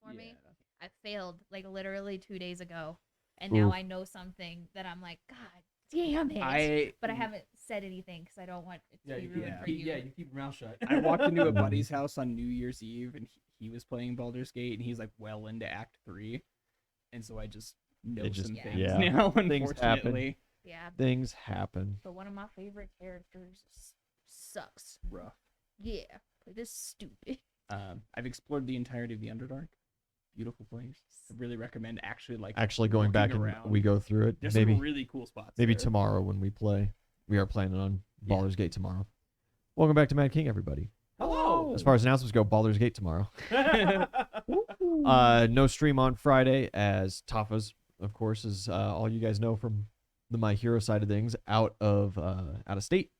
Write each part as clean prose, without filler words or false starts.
go for me. I failed like literally 2 days ago, and Oof. now I know something that I'm like, God damn it! But I haven't said anything because I don't want it to be ruined for you. Yeah, you keep your mouth shut. I walked into a buddy's house on New Year's Eve, and he was playing Baldur's Gate, and he's like well into Act 3, and so I just know It just- some Yeah. things yeah. now. Things happen. Unfortunately, Yeah, Things happen. but one of my favorite characters sucks. rough. Yeah, like, this is stupid. I've explored the entirety of the Underdark. Beautiful place. I really recommend actually Going walking back and around. we go through it. There's maybe some really cool spots. maybe there. tomorrow when we play. We are planning on Yeah. Baldur's Gate tomorrow. Welcome back to Mad King, everybody. Hello. As far as announcements go, Baldur's Gate tomorrow. No stream on Friday, as Tafa's, of course, as all you guys know from the My Hero side of things, out of state.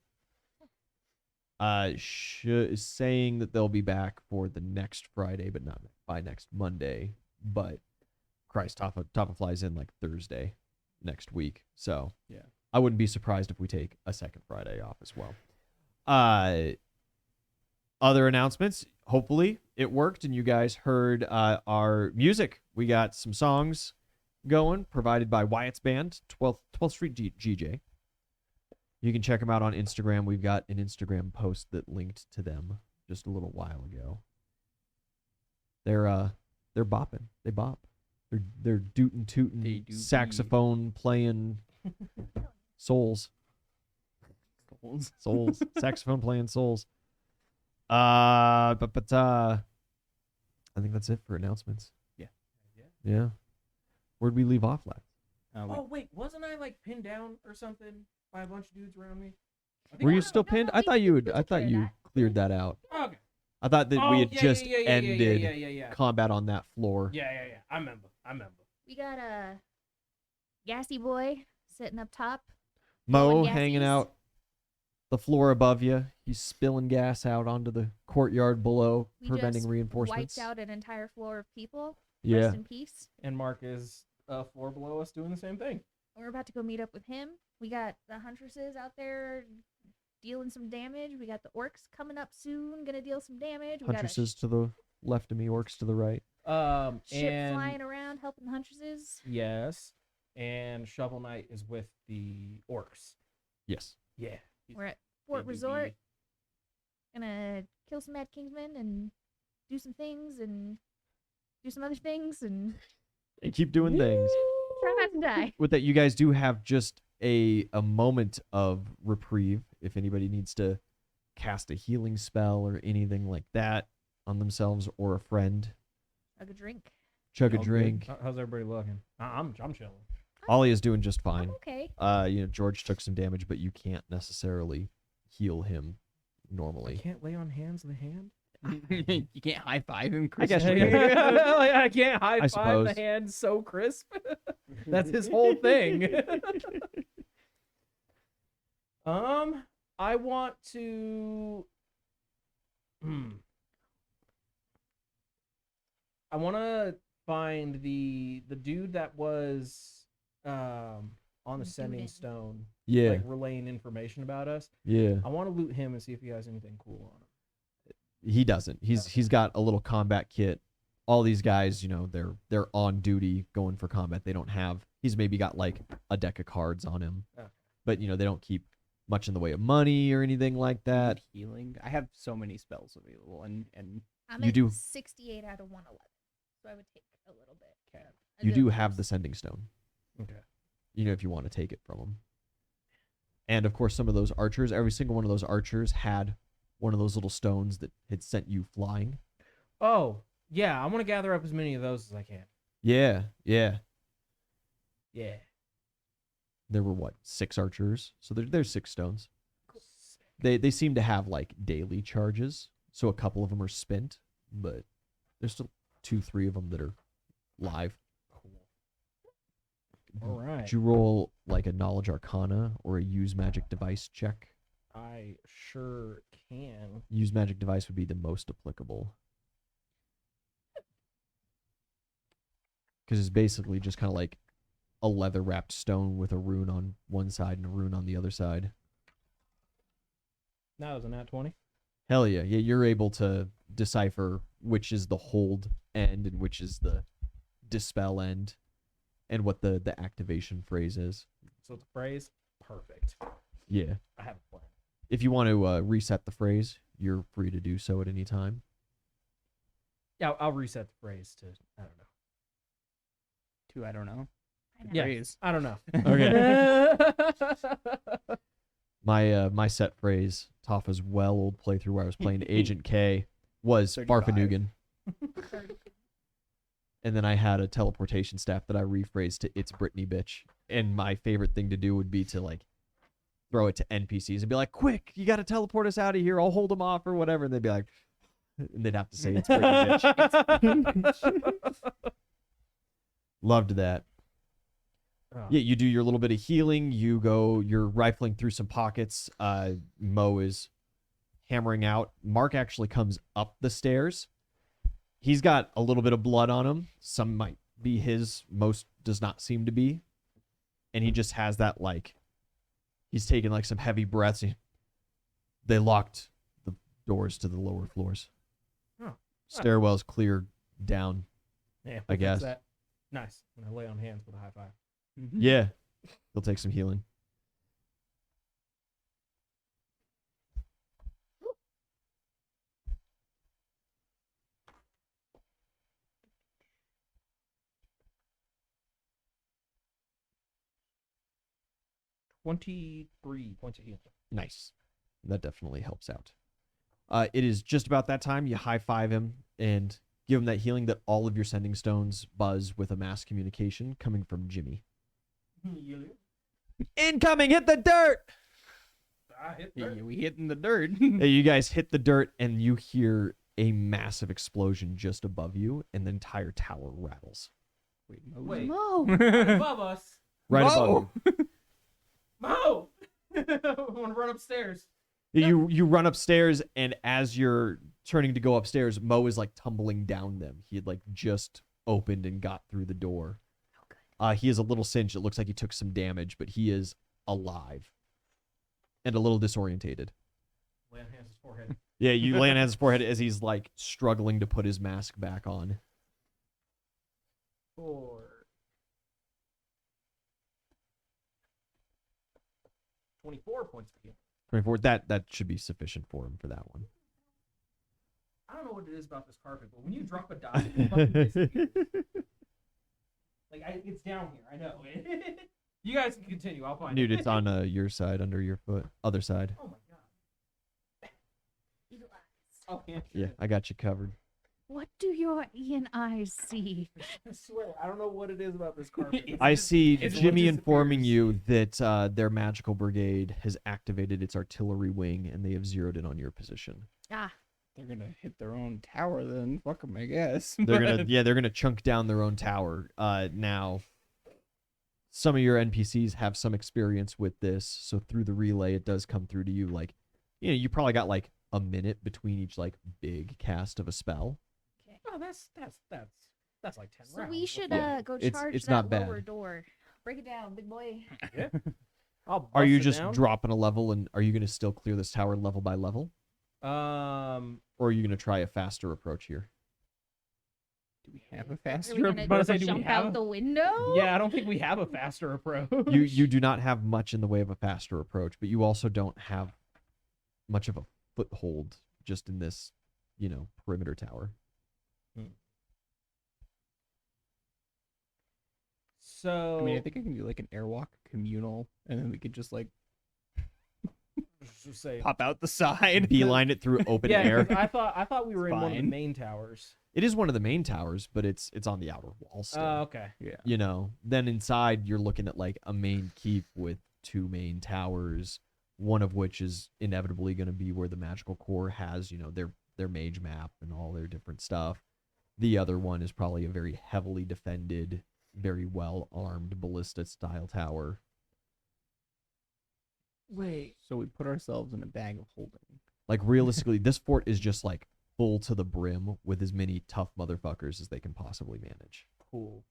Is saying that they'll be back for the next Friday, but not by next Monday. But Christ, Tafa flies in like Thursday next week, so Yeah. I wouldn't be surprised if we take a second Friday off as well. Other announcements. Hopefully it worked and you guys heard our music. We got some songs going provided by Wyatt's band, 12th Street GJ. You can check them out on Instagram. We've got an Instagram post that linked to them just a little while ago. They're bopping. They bop. They're dootin' They tootin' do be. saxophone playing souls. Saxophone playing souls. I think that's it for announcements. Yeah. Where'd we leave off last? Oh wait, wasn't I like pinned down or something by a bunch of dudes around me? I think Were I you was. still no, pinned? no, I we- thought you we would. took I thought care of you that. cleared that out. Okay. I thought that we had yeah, just yeah, ended Yeah. combat on that floor. Yeah. I remember. We got a gassy boy sitting up top. Mo Blowing hanging gassies. out the floor above you. He's spilling gas out onto the courtyard below, We preventing just reinforcements. wiped out an entire floor of people. Yeah. Rest in peace. And Mark is floor below us doing the same thing. We're about to go meet up with him. We got the huntresses out there dealing some damage. We got the orcs coming up soon, gonna deal some damage. We got a Huntresses to the left of me, orcs to the right. ship And flying around helping the huntresses. yes, and Shovel Knight is with the orcs. Yes. Yeah. We're at Fort Good Resort. dude. Gonna kill some Mad Kingsmen and do some things and do some other things and They keep doing things. try not to die. With that, you guys do have just a moment of reprieve if anybody needs to cast a healing spell or anything like that on themselves or a friend. Chug a drink. Chug a Oh, good. drink. How's everybody looking? I'm chilling. Ollie is doing just I'm fine. okay. George took some damage, but you can't necessarily heal him I normally. can't lay on hands of the hand. You can't high five him. I guess Chris. you can. I can't high five suppose. the hand so crisp. That's his whole thing. I want to. I want to find the dude that was on the sending Dudin. stone, Yeah, like relaying information about us. yeah. I want to loot him and see if he has anything cool on him. He doesn't. He's got a little combat kit. All these guys, they're on duty going for combat. They don't have. He's maybe got like a deck of cards on him, Okay. but they don't keep much in the way of money or anything like that. Healing. I have so many spells available, and I'm You at do- 68 out of 111, so I would take a little bit. cat. A You good do have the boost. sending stone. Okay. If you want to take it from them. And of course, some of those archers, every single one of those archers had one of those little stones that had sent you flying. Oh, yeah. I want to gather up as many of those as I can. Yeah. Yeah. There were 6 archers, so there's 6 stones. They seem to have like daily charges, so a couple of them are spent, but there's still 2-3 of them that are live. All right. Did you roll like a knowledge arcana or a use magic device check? I sure can. Use magic device would be the most applicable. Because it's basically just kind of like a leather wrapped stone with a rune on one side and a rune on the other side. That was a nat 20. Hell yeah. Yeah, you're able to decipher which is the hold end and which is the dispel end, and what the activation phrase is. So it's a phrase. Perfect. Yeah. I have a plan. If you want to reset the phrase, you're free to do so at any time. Yeah, I'll reset the phrase to I don't know. I don't know. I know. Yeah. Phrase. I don't know. Okay. My set phrase, Toffa's well old playthrough where I was playing Agent K, was 35. Farfanugan. And then I had a teleportation staff that I rephrased to "It's Britney, bitch." And my favorite thing to do would be to like throw it to NPCs and be like, "Quick, you got to teleport us out of here. I'll hold them off or whatever." And they'd be like, and they'd have to say, "It's Britney, bitch." Loved that. Oh. Yeah, you do your little bit of healing. You're rifling through some pockets. Mo is hammering out. Mark actually comes up the stairs. He's got a little bit of blood on him. Some might be his, most does not seem to be. And he just has that, like, he's taking like some heavy breaths. They locked the doors to the lower floors. Oh. Stairwell's clear down. Yeah, I guess. that. Nice. When I lay on hands with a high five. Yeah. He'll take some healing. $23 points of healing. Nice. That definitely helps out. It is just about that time. You high five him and give him that healing that all of your sending stones buzz with a mass communication coming from Jimmy. Incoming! Hit the dirt! I hit Yeah, her. we hit in the dirt. Hey, you guys hit the dirt and you hear a massive explosion just above you, and the entire tower rattles. Wait. Mo. Above us. Right Whoa! above you. Mo! I want to run upstairs. You run upstairs, and as you're turning to go upstairs, Mo is like tumbling down them. He had like just opened and got through the door. He is a little singed. It looks like he took some damage, but he is alive and a little disorientated. Lay on hands his forehead. Yeah, you lay on his forehead as he's like struggling to put his mask back on. 4. 24 points of healing. 24. That should be sufficient for him for that one. I don't know what it is about this carpet, but when you drop a die, it fucking disappears. It's down here. I know. You guys can continue. I'll find Dude, it. it's on your side, under your foot, other side. Oh my god. Eagle eyes. Oh yeah. Yeah, I got you covered. What do your Ian eyes see? I swear, I don't know what it is about this carpet. but I see it's Jimmy what informing disappears. you that their magical brigade has activated its artillery wing and they have zeroed in on your position. Ah, They're gonna hit their own tower then. Fuck them, I guess. They're gonna chunk down their own tower. Now, some of your NPCs have some experience with this, so through the relay, it does come through to you. Like, you probably got like a minute between each like big cast of a spell. okay. Oh, that's like 10 So rounds. we should Yeah. go It's- charge it's that not bad. lower door. Break it down, big boy. Yeah. I'll Are you bust it just down. dropping a level, and are you gonna still clear this tower level by level, or are you gonna try a faster approach here? Do we have a Are faster we About gonna to say, do we jump have out a- the window? Yeah, I don't think we have a faster approach. You do not have much in the way of a faster approach, but you also don't have much of a foothold just in this, perimeter tower. So I mean, I think I can do like an airwalk communal, and then we could just like just say pop out the side. Beeline it through open yeah, air. 'cause I thought we were in one of the Fine. main towers. It is one of the main towers, but it's on the outer wall still. Okay. Yeah. Then inside you're looking at like a main keep with 2 main towers, one of which is inevitably going to be where the magical core has, their mage map and all their different stuff. The other one is probably a very heavily defended, very well armed ballista style tower. Wait. So we put ourselves in a bag of holding. Like realistically, this fort is just like full to the brim with as many tough motherfuckers as they can possibly manage. Cool.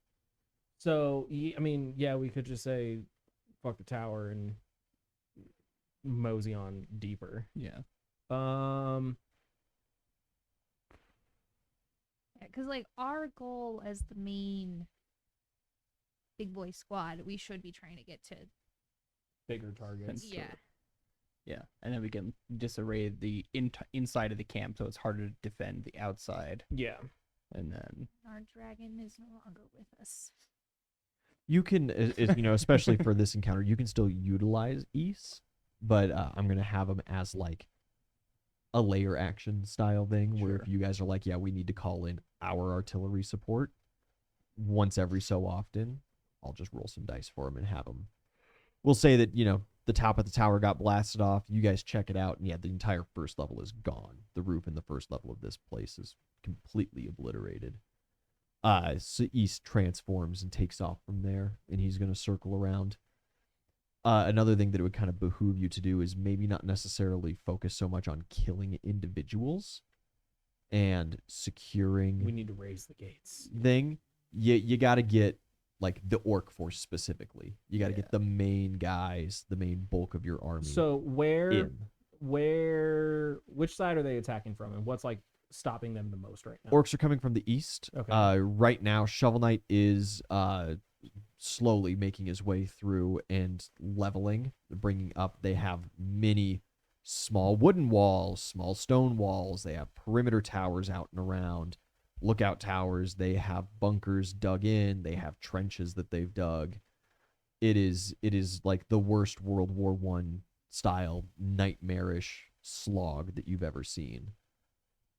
So I mean, yeah, we could just say, "Fuck the tower" and mosey on deeper. Yeah. Because like our goal as the main big boy squad, we should be trying to get to. Bigger targets. Sure. Yeah. Yeah, and then we can disarray the inside of the camp, so it's harder to defend the outside. Yeah. And then Our dragon is no longer with us. You can, especially for this encounter, you can still utilize East, but I'm gonna have them as like a layer action style thing, where if Sure. you guys are like, yeah, we need to call in our artillery support once every so often, I'll just roll some dice for them and have them. We'll say that the top of the tower got blasted off. You guys check it out, and yeah, the entire first level is gone. The roof in the first level of this place is completely obliterated. So East transforms and takes off from there, and he's going to circle around. Another thing that it would kind of behoove you to do is maybe not necessarily focus so much on killing individuals and securing We need to raise the gates. thing. You got to get like the orc force specifically. You got to Yeah. get the main guys, the main bulk of your army. So in. which side are they attacking from, and what's like stopping them the most right now? Orcs are coming from the east. Okay. Right now, Shovel Knight is slowly making his way through and leveling, bringing up. They have many small wooden walls, small stone walls. They have perimeter towers out and around, lookout towers. They have bunkers dug in. They have trenches that they've dug. It is like the worst World War I style nightmarish slog that you've ever seen.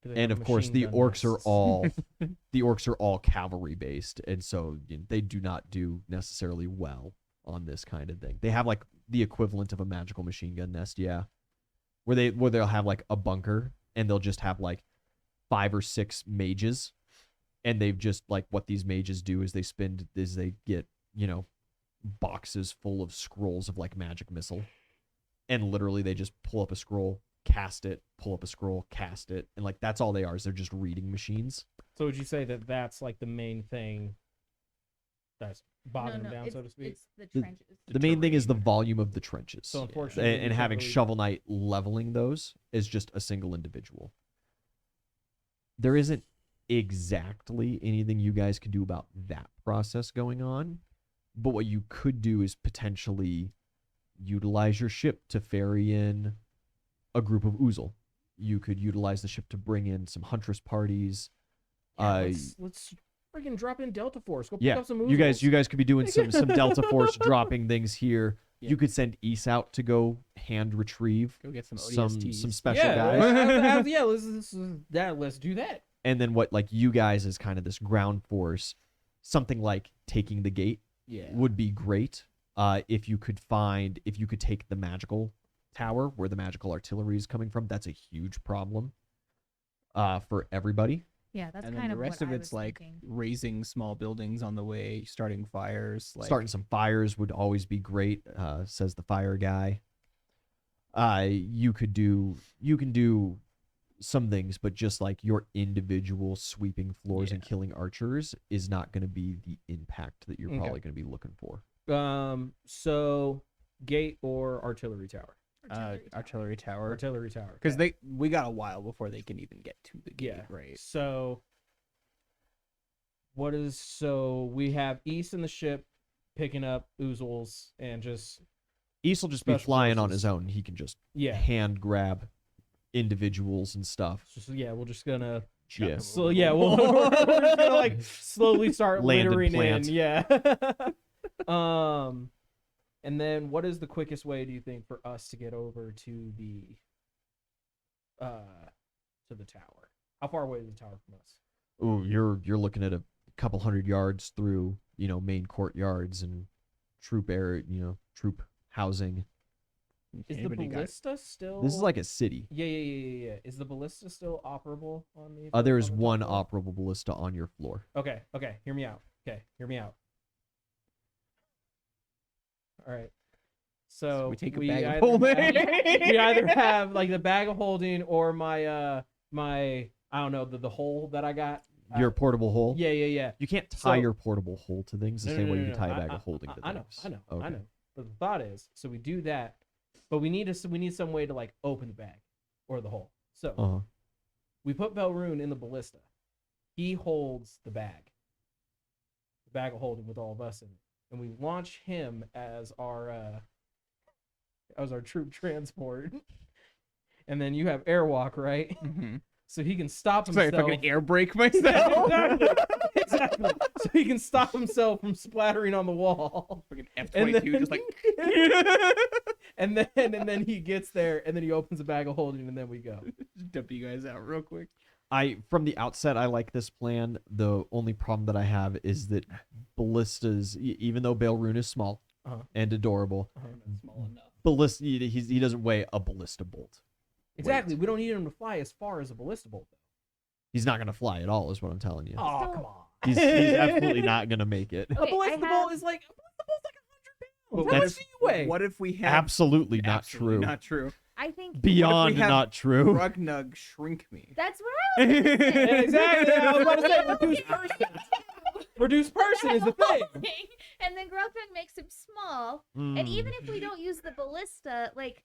Do they And have of course machine the gun orcs are nests? all cavalry based, and so they do not do necessarily well on this kind of thing. They have like the equivalent of a magical machine gun nest, yeah, where they'll have like a bunker, and they'll just have like 5 or 6 mages, and they've just like what these mages do is they get boxes full of scrolls of like magic missile, and literally they just pull up a scroll, cast it, pull up a scroll, cast it, and like that's all they are, is they're just reading machines. So would you say that that's like the main thing that's bogging them down, it's, so to speak? It's the The- trenches. The main thing is the volume of the trenches. So And, unfortunately, we can't having really- Shovel Knight leveling those is just a single individual. There isn't exactly anything you guys can do about that process going on, but what you could do is potentially utilize your ship to ferry in a group of Oozle. You could utilize the ship to bring in some huntress parties. Yeah, let's freaking drop in Delta Force. Go pick Yeah, up some you oozles. guys could be doing some Delta Force dropping things here. Yeah. You could send East out to go hand retrieve go get some some ODSTs. special yeah, guys. yeah, let's do that. And then what like you guys as kind of this ground force, something like taking the gate Yeah. would be great. If you could take the magical tower where the magical artillery is coming from, that's a huge problem for everybody. Yeah, that's And kind then the of rest what of I it's was like thinking. raising small buildings on the way, starting fires. Like, Starting some fires would always be great, says the fire guy. You can do some things, but just like your individual sweeping floors and Yeah. killing archers is not going to be the impact that you're Okay. probably going to be looking for. So gate or artillery tower? artillery tower. Artillery tower. Because okay. we got a while before they can even get to the gate, Yeah. right? So we have East in the ship picking up oozles and just East will just be Special flying on forces. his own. He can just yeah. hand grab individuals and stuff. So yeah, we're just gonna Yeah. so yeah, we're just gonna like slowly start Land and littering plant. in. Yeah. And then what is the quickest way do you think for us to get over to the tower? How far away is the tower from us? Ooh, you're looking at a couple hundred yards through, main courtyards and troop housing. Is the Anybody got- ballista still This is like a city. Yeah. Is the ballista still operable on the There is on the one top floor? operable ballista on your floor. Okay, hear me out. All right. So we take a bag of either holding. we either have like the bag of holding or my my I don't know the hole that I got. Your portable hole. Yeah. You can't tie So- your portable hole to things the same way you can tie a bag I- of holding to I know, things. I know. Okay. But the thought is, so we do that, but we need some way to like open the bag or the hole. So Uh-huh. we put Belrune in the ballista, He holds the bag of holding with all of us in it, and we launch him as our troop transport. And then you have airwalk, right? Mm-hmm. So he can stop So I himself. fucking air brake myself. Exactly. So he can stop himself from splattering on the wall. Fucking And F-22, then- just like. and then he gets there, and then he opens the bag of holding, and then we go. Just dump you guys out real quick. From the outset, I like this plan. The only problem that I have is that ballistas, even though Bailrune is small and adorable, Small enough. ballista he doesn't weigh a ballista bolt. Exactly. We don't need him to fly as far as a ballista bolt, though. He's not gonna fly at all, is what I'm telling you. Oh, Still- come on. He's absolutely not gonna make it. A Okay, ballista I bolt have- is like 100 But pounds. How that's- much do you weigh? What if we have Absolutely not Absolutely true. Not true. I think Beyond have not true. Rugnug shrink me. that's what I was gonna say. Exactly. I was about to say reduced person. Reduced person is the thing. And then Grothrug makes him small. Mm. And even if we don't use the ballista, like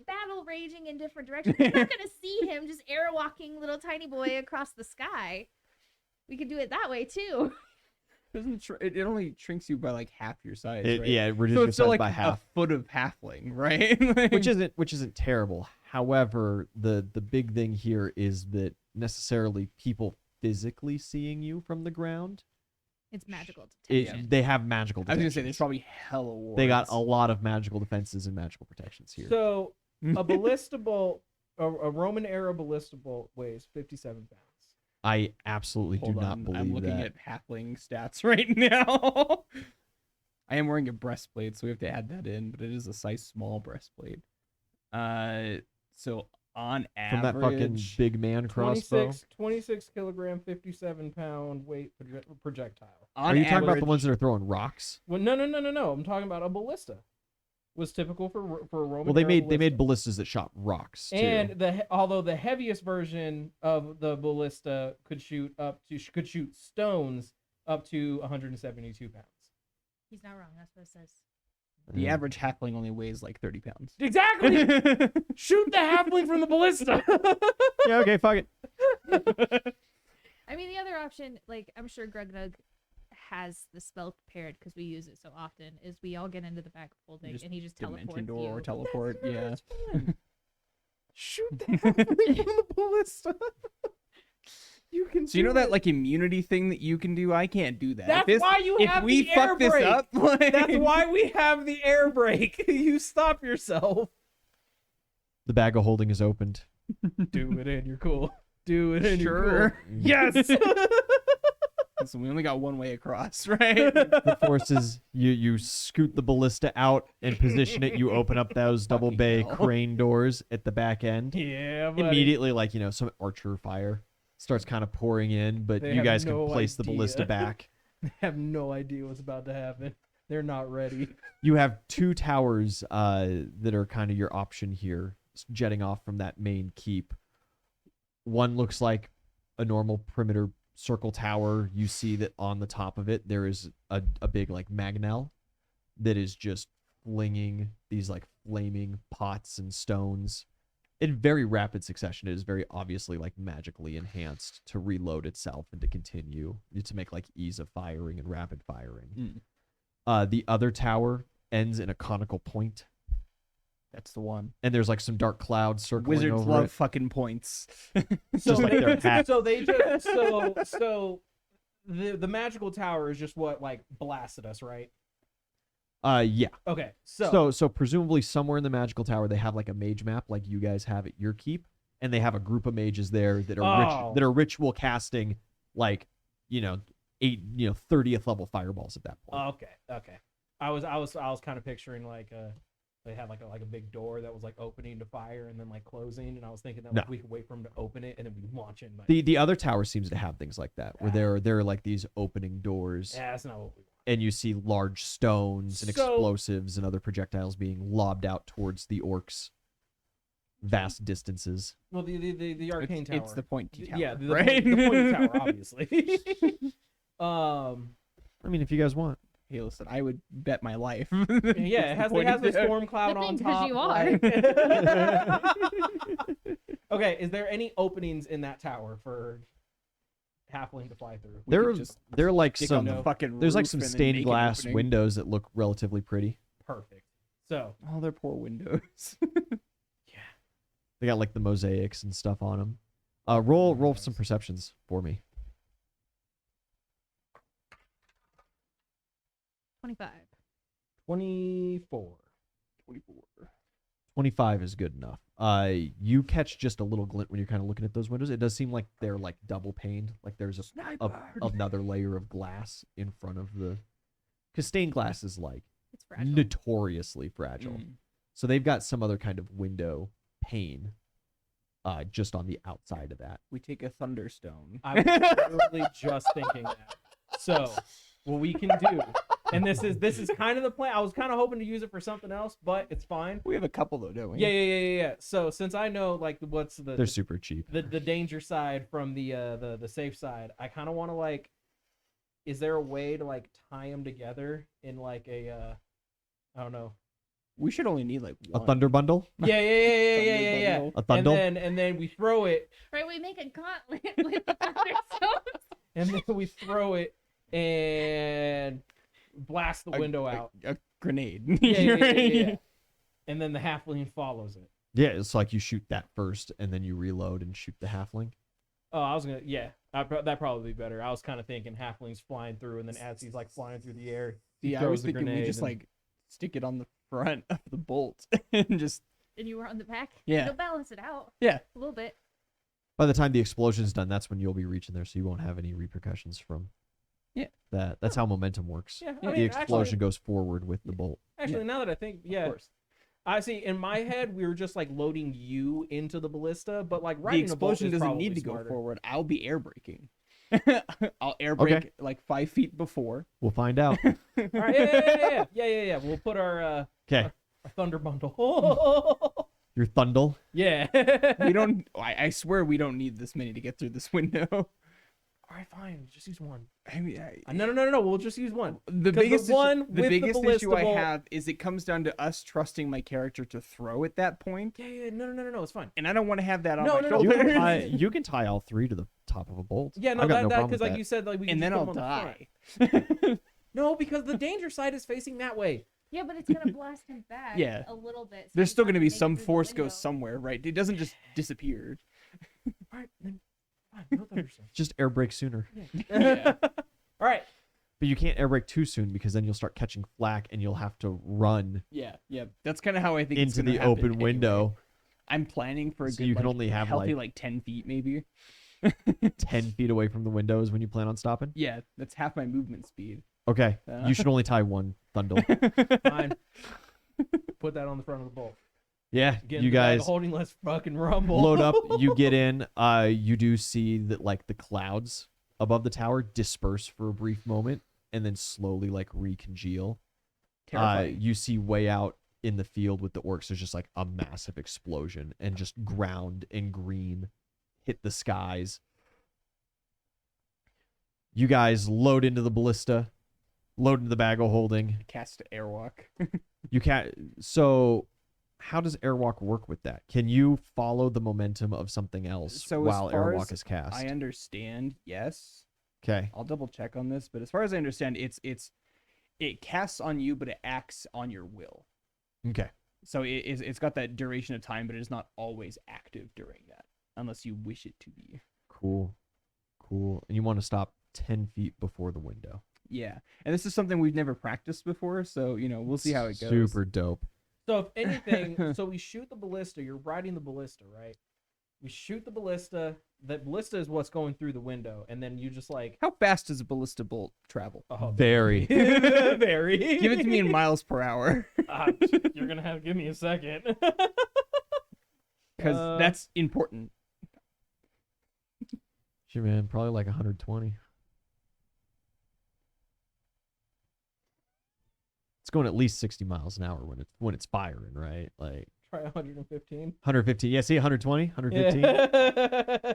battle raging in different directions, we're not gonna see him just airwalking little tiny boy across the sky. We could do it that way too. It only shrinks you by like half your size, It, right? yeah, it reduces So your it's still size like by a half, foot of halfling, right? Like- which isn't terrible. However, the big thing here is that necessarily people physically seeing you from the ground, It's magical it, detection. they have magical I was defenses. gonna say there's probably hella wards. They got a lot of magical defenses and magical protections here. So a ballista bolt, a Roman era ballista bolt weighs 57 pounds. I absolutely Hold do not on, believe I'm looking that. at halfling stats right now. I am wearing a breastplate, so we have to add that in, but it is a size small breastplate. So on From that fucking average, big man crossbow. 26 kilogram, 57 pound weight projectile. Are you talking about the average- ones that are throwing rocks? Well, no. I'm talking about a ballista. Was typical for a Roman. Well, they era made ballista. ballistas that shot rocks too. And although the heaviest version of the ballista could shoot stones up to 172 pounds. He's not wrong. That's what it says. The average halfling only weighs like 30 pounds. Exactly. Shoot the halfling from the ballista. Yeah, okay, fuck it. I mean, the other option, like I'm sure Grugnug has the spell prepared because we use it so often, is we all get into the back of holding Just and he just Dimension teleports door you. or teleport, yeah. Shoot the halfling from the ballista. You can. So you know do that it. like immunity thing that you can do? I can't do that. That's why you if have we the air fuck this brake. up, like... That's why we have the air brake. You stop yourself. The bag of holding is opened. Do it and you're cool. Do it and you're Sure. cool. Yes. So we only got one way across, right? The forces you scoot the ballista out and position it. You open up those double Fucking bay hell. crane doors at the back end. Yeah, buddy. Immediately, like some archer fire starts kind of pouring in, but They you have guys no can place the idea. ballista back. They have no idea what's about to happen. They're not ready. You have two towers that are kind of your option here, jetting off from that main keep. One looks like a normal perimeter circle tower. You see that on the top of it there is a big like magnel that is just flinging these like flaming pots and stones in very rapid succession. It is very obviously like magically enhanced to reload itself and to continue to make like ease of firing and rapid firing. The other tower ends in a conical point, That's the one. and there's like some dark clouds circling Wizards over love it. fucking points. So like they their hat. So they just so the magical tower is just what like blasted us, right? Yeah. Okay. So presumably somewhere in the magical tower they have like a mage map like you guys have at your keep, and they have a group of mages there that are Oh. that are ritual casting like 30th level fireballs at that point. Okay. I was kind of picturing like they had like a big door that was like opening to fire and then like closing, and I was thinking that like, No. we could wait for him to open it and then we launch in. Like, The other tower seems to have things like that, where there are like these opening doors, yeah, that's not what we want. and you see large stones and So- explosives and other projectiles being lobbed out towards the orcs, vast distances. Well, the arcane tower. It's the pointy tower. Yeah, the right? pointy tower, obviously. I mean, if you guys want. Hey, listen, I would bet my life. Yeah, it has the storm cloud Good on thing, 'cause top. you are. Okay, is there any openings in that tower for halfling to fly through. We could They're just they're like stick on some the fucking there's like roof some and then stained make an glass opening. windows that look relatively pretty. Perfect. So Oh, they're poor windows. They got like the mosaics and stuff on them. Roll some perceptions for me. 25. 24. 24. 25 is good enough. You catch just a little glint when you're kind of looking at those windows. It does seem like they're like double paned, like there's another layer of glass in front of the. Because stained glass is like It's fragile. notoriously fragile. Mm. So they've got some other kind of window pane, just on the outside of that. We take a thunderstone. I was literally just thinking that. So, what we can do, and this is kind of the plan. I was kind of hoping to use it for something else, but it's fine. We have a couple though, don't we? Yeah. So since I know like what's They're super cheap. the danger side from the safe side, I kind of want to like, is there a way to like tie them together in like a, I don't know. We should only need like A one. thunder bundle? Yeah. A thundle? And then we throw it, Right, we make a gauntlet with the thunderstones. and then we throw it and blast the window out. A grenade. Yeah. And then the halfling follows it. Yeah, it's like you shoot that first and then you reload and shoot the halfling. Oh, I was gonna, that'd probably be better. I was kind of thinking halflings flying through, and then as he's like flying through the air, he Yeah, I throws was the thinking we grenade just and- like stick it on the front of the bolt and just And you were on the back. Yeah. You'll balance it out yeah. a little bit. By the time the explosion's done, that's when you'll be reaching there, so you won't have any repercussions from Yeah. that. That's how momentum works. Yeah, The explosion goes forward with the bolt. Actually, now that I think, Of course. I see. In my head, we were just like loading you into the ballista, but like The riding a bolt explosion is doesn't probably need to smarter. go forward. I'll be air braking. I'll air brake Okay. like 5 feet before. We'll find out. All right, yeah. We'll put our Okay. our thunder bundle. Your thundle. Yeah. We don't. I swear we don't need this many to get through this window. All right, fine. Just use one. I mean, No. We'll just use one. the 'Cause biggest the one issue, with the the biggest issue ballista I bolt- have is it comes down to us trusting my character to throw at that point, Yeah. No. It's fine. and I don't want to have that on No, my no, You shoulders. can, you can tie all three to the top of a bolt. Yeah, no, I've got no that problem because with like that. you said, like we can And just then put 'em I'll on the front. die. No, because the danger side is facing that way. Yeah, but it's gonna blast him back Yeah. a little bit. so There's he's still not going to be make it some through the force window. goes somewhere, right? It doesn't just disappear. All right, then fine. No thunderstorm. Just air brake sooner. Yeah. All right. But you can't air brake too soon because then you'll start catching flack and you'll have to run Yeah. That's kind of how I think it's into gonna the happen open anyway. window. I'm planning for a So good, you can like, only have, healthy like- 10 feet maybe. 10 feet away from the windows when you plan on stopping. Yeah, that's half my movement speed. Okay. Uh. You should only tie one thundle. Fine. Put that on the front of the bolt. Yeah. Get You in the bag of guys holding. Let's fucking rumble. load up. You get in. You do see that like the clouds above the tower disperse for a brief moment and then slowly like recongeal. Terrifying. You see way out in the field with the orcs, there's just like a massive explosion and just ground and green hit the skies. You guys load into the ballista, load into the bag of holding. Cast airwalk. You can't. So, how does airwalk work with that? Can you follow the momentum of something else So as while far airwalk as is cast? I understand, yes. Okay. I'll double check on this, but as far as I understand, it casts on you, but it acts on your will. Okay. So it's got that duration of time, but it is not always active during that, unless you wish it to be. Cool. And you want to stop 10 feet before the window. Yeah, and this is something we've never practiced before, so we'll see how it goes. Super dope. So if anything, so we shoot the ballista. You're riding the ballista, right? We shoot the ballista. The ballista is what's going through the window, and then you just like How fast does a ballista bolt travel? Very. very. Give it to me in miles per hour, You're gonna have to give me a second. because that's important. Sure, man. Probably like 120. It's going at least 60 miles an hour when it's firing, right? Like Try 115. 115. Yeah, see 120, 115. Yeah.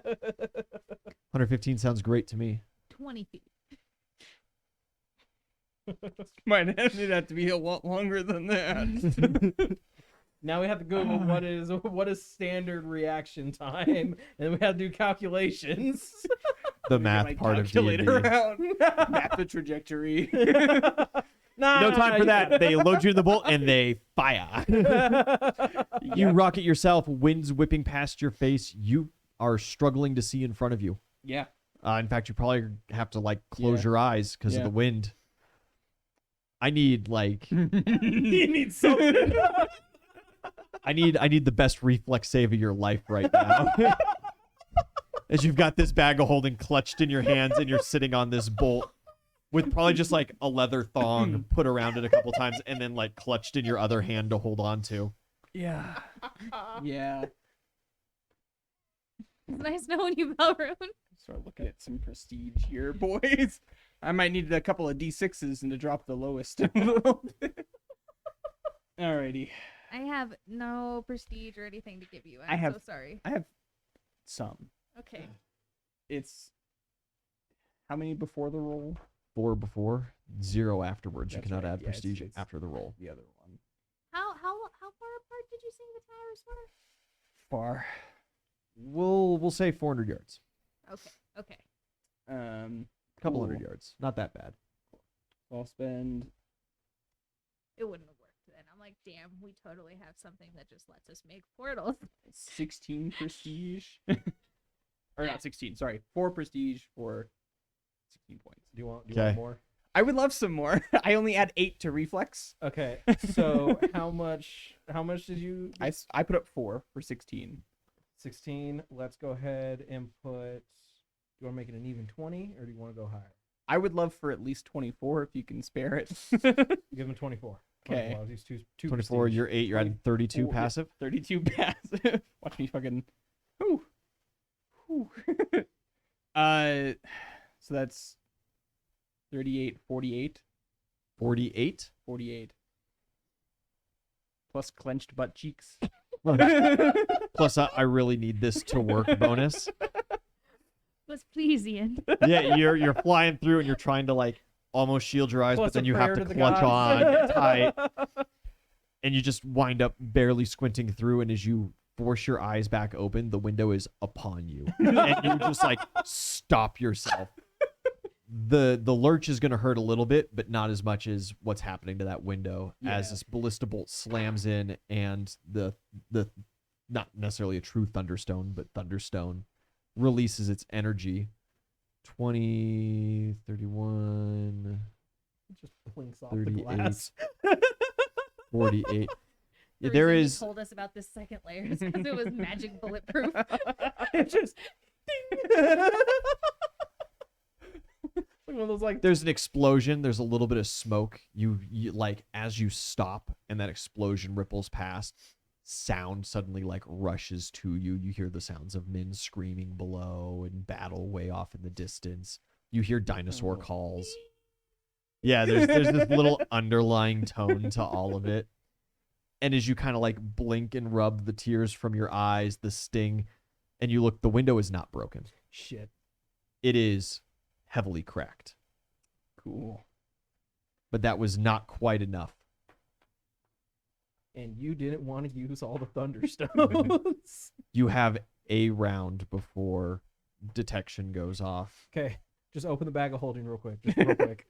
115 sounds great to me. 20 feet. Might have to be a lot longer than that. Now we have to Google what is standard reaction time, and we have to do calculations. the Get math my part of calculator D&D. out. Map the trajectory. No time for that. They load you in the bolt and they fire. You rocket yourself, winds whipping past your face. You are struggling to see in front of you. Yeah. In fact, you probably have to like close Yeah. your eyes because of Yeah. the wind. I need like You need something. I need the best reflex save of your life right now. As you've got this bag of holding clutched in your hands and you're sitting on this bolt with probably just like a leather thong put around it a couple times and then like clutched in your other hand to hold on to. Yeah. Yeah. It's nice knowing you, Belrune. Start looking at some prestige here, boys. I might need a couple of D6s and to drop the lowest. Alrighty. I have no prestige or anything to give you. I I'm have- so sorry. I have some. Okay. It's how many before the roll? 4 before, 0 afterwards. That's You cannot right. add Yeah, it's- prestige it's- after the roll. The other one. How far apart did you say the towers were? Far. We'll say 400 yards. Okay. A couple Cool. hundred yards. Not that bad. I'll spend. It wouldn't have worked then. I'm like, damn, we totally have something that just lets us make portals. 16 prestige. Or not 16, sorry. 4 prestige for 16 points. Do you want Okay. more? I would love some more. I only add 8 to reflex. Okay. So how much did you I put up 4 for 16. 16. Let's go ahead and put, do you want to make it an even 20 or do you want to go higher? I would love for at least 24 if you can spare it. Give him 24. Okay. 24. I'll use two 24, prestige. you're 8, you're adding 32 24, yeah. passive. 32 passive. Watch me fucking. Whew. Whew. So that's 38, 48. 48. 48. Plus clenched butt cheeks. Plus, I really need this to work bonus. Let's please, Ian. Yeah, you're flying through and you're trying to like almost shield your eyes, Plus but then a you have prayer to the clutch gods. on tight, and you just wind up barely squinting through. And as you force your eyes back open, the window is upon you, and you just like stop yourself. The lurch is going to hurt a little bit, but not as much as what's happening to that window as Yeah. this ballista bolt slams in, and the not necessarily a true thunderstone, but thunderstone releases its energy. 20, 31, It just blinks off the 38, glass. 48. The Yeah, there reason you is told us about this second layer is because it was magic bulletproof. It just ding. Like one of those like there's an explosion, there's a little bit of smoke. You like as you stop and that explosion ripples past, sound suddenly like rushes to you. You hear the sounds of men screaming below and battle way off in the distance. You hear dinosaur calls. Yeah, there's this little underlying tone to all of it. And as you kind of like blink and rub the tears from your eyes, the sting, and you look, the window is not broken. shit. It is heavily cracked. Cool. But that was not quite enough. And you didn't want to use all the thunderstones. You have a round before detection goes off. Okay. Just open the bag of holding real quick. Just real quick.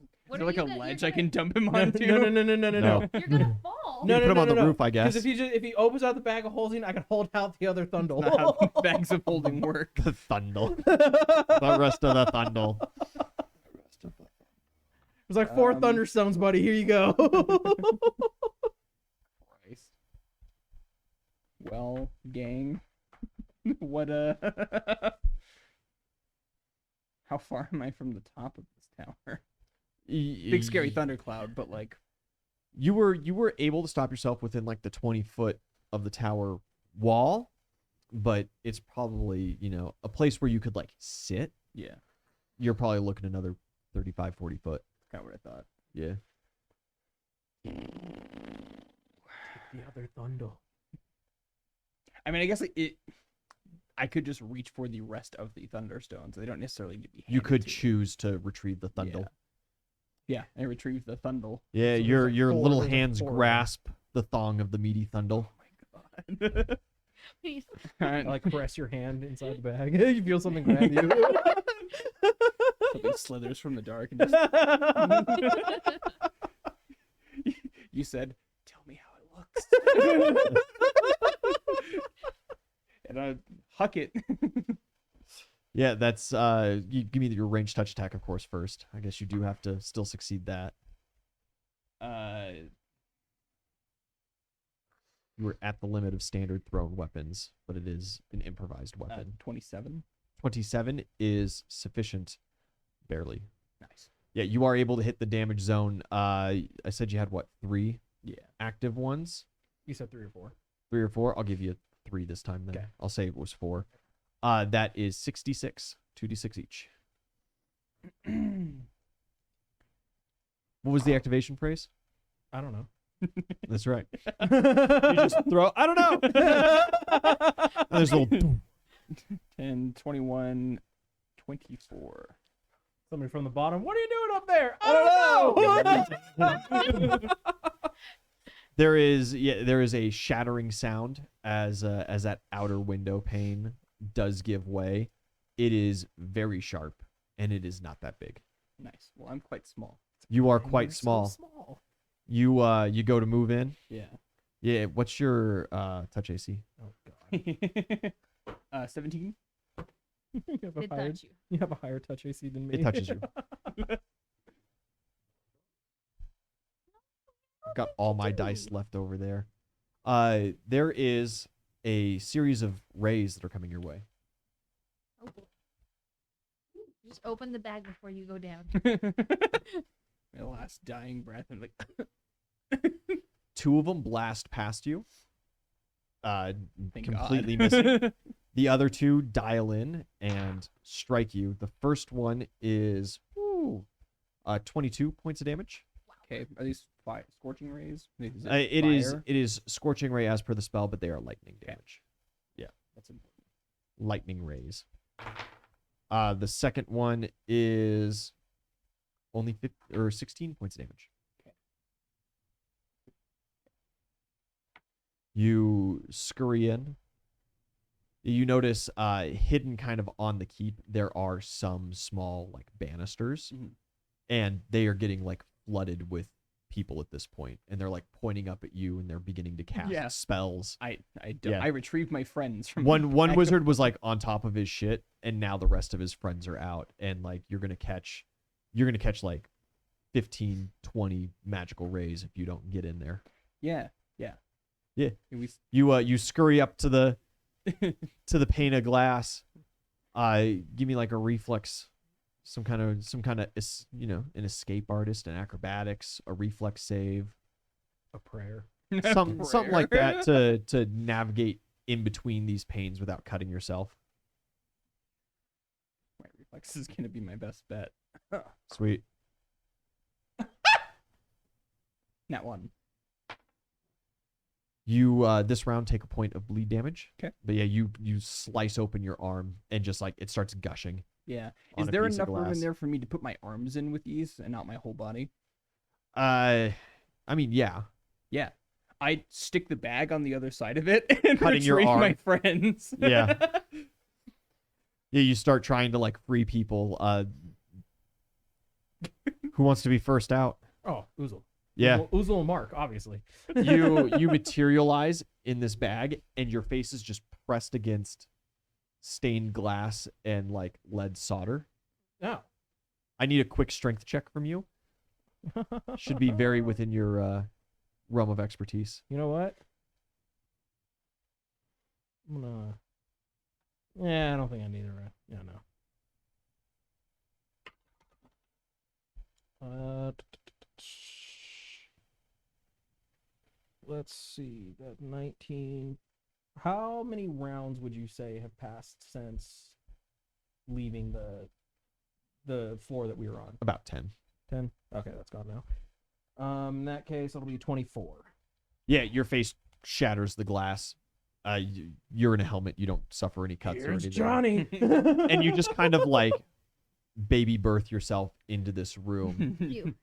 Is there are like you a gonna- you're ledge I gonna- can dump him No, onto? no. You're gonna fall. You can put him on the roof, I guess. Because if he opens out the bag of holding, I can hold out the other thundle. Not how bags of holding work. The thundle. The rest of the thundle. There's like 4 Um, thunderstones, buddy. Here you go. Christ. Well, gang. What how far am I from the top of this tower? Big scary thundercloud, but like You were able to stop yourself within like the 20 foot of the tower wall, but it's probably, a place where you could like sit. yeah, You're probably looking another 35, 40 foot. kind of what I thought. Yeah. The other thundle. I mean, I guess I could just reach for the rest of the thunderstones. They don't necessarily need to be. You handed could to me. choose to retrieve the thundle. Yeah, I retrieve the thundle. Yeah, So your there's a your four- little there's a hands four. grasp the thong of the meaty thundle. Oh my god. Please. I like press your hand inside the bag. You feel something grab you. Something slithers from the dark and just you said, "Tell me how it looks." And I huck it. Yeah, that's you give me your range touch attack, of course, first. I guess you do have to still succeed that. You were at the limit of standard thrown weapons, but it is an improvised weapon. 27. 27 is sufficient, barely. Nice. Yeah, you are able to hit the damage zone. I said you had what, 3 Yeah. active ones? You said 3 or 4. 3 or 4? I'll give you 3 this time then. Okay. I'll say it was 4. That is 66, 2d6 each. What was the activation phrase? I don't know. That's right. You just throw. I don't know. And there's a little. 10, 21, 24. Somebody from the bottom. What are you doing up there? I don't know. There is a shattering sound as that outer window pane does give way. It is very sharp, and it is not that big. Nice. Well, I'm quite small. You are You're quite so small. small. You go to move in. Yeah. Yeah. What's your touch AC? Oh god. 17. You have a Did higher, touch you. you have a higher touch AC than me. It touches you. I've got all my dice left over there. There is a series of rays that are coming your way. Oh, boy. Just open the bag before you go down. My last dying breath. I'm like, 2 of them blast past you. Thank Completely God. missing. The other 2 dial in and strike you. The first one is 22 points of damage. okay, are these scorching rays? Is It fire? is scorching ray as per the spell, but they are lightning Okay. damage. That's important. Lightning rays. The second one is only 16 points of damage. Okay. You scurry in. You notice hidden kind of on the keep, there are some small like banisters, Mhm. and they are getting like flooded with people at this point, and they're like pointing up at you, and they're beginning to cast Yeah. spells. I Yeah. retrieved my friends from One Echo. wizard was like on top of his shit, and now the rest of his friends are out, and like you're gonna catch like 15, 20 magical rays if you don't get in there. Yeah. You scurry up to the pane of glass. Give me like a reflex, some kind of an escape artist, an acrobatics, a reflex save, A prayer. something like that to navigate in between these panes without cutting yourself. My reflex is gonna be my best bet. Sweet. Nat 1. You this round take a point of bleed damage. 'Kay. But yeah, you slice open your arm and just like it starts gushing. Yeah. On Is a there piece of enough room glass. in there for me to put my arms in with ease and not my whole body? I mean, yeah. Yeah. I stick the bag on the other side of it and Cutting your retrieve my arm. friends. Yeah. Yeah, you start trying to like free people. Who wants to be first out? Oh, Uzel. Yeah. Uzel and Mark, obviously. You materialize in this bag, and your face is just pressed against stained glass and like lead solder. Oh. I need a quick strength check from you. Should be very within your realm of expertise. You know what? I'm gonna. Yeah, I don't think I need it. Right? Yeah, no. Let's see. That 19. How many rounds would you say have passed since leaving the floor that we were on? About 10. 10. Okay, that's gone now. In that case, it'll be 24. Yeah, your face shatters the glass. You're in a helmet. You don't suffer any cuts or Here's anything. Johnny. And you just kind of like baby birth yourself into this room. You.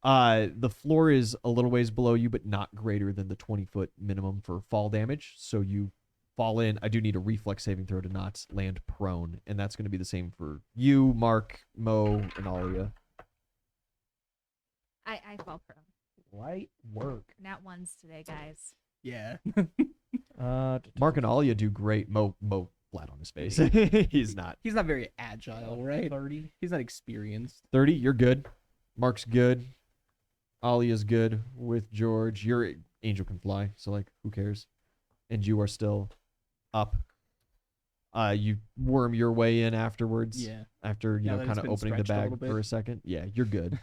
The floor is a little ways below you, but not greater than the 20-foot minimum for fall damage. So you fall in. I do need a reflex saving throw to not land prone, and that's going to be the same for you, Mark, Mo, and Alia. I fall prone. Light work. Nat ones today, guys. Yeah. Mark and Alia do great. Mo flat on his face. He's not. He's not very agile, right? 30. He's not experienced. 30, you're good. Mark's good. Alia's good with George. Your angel can fly, so like, who cares? And you are still up. You worm your way in afterwards. Yeah. After, Now that kind it's of been opening the stretched a bag little for bit. a second. Yeah, you're good.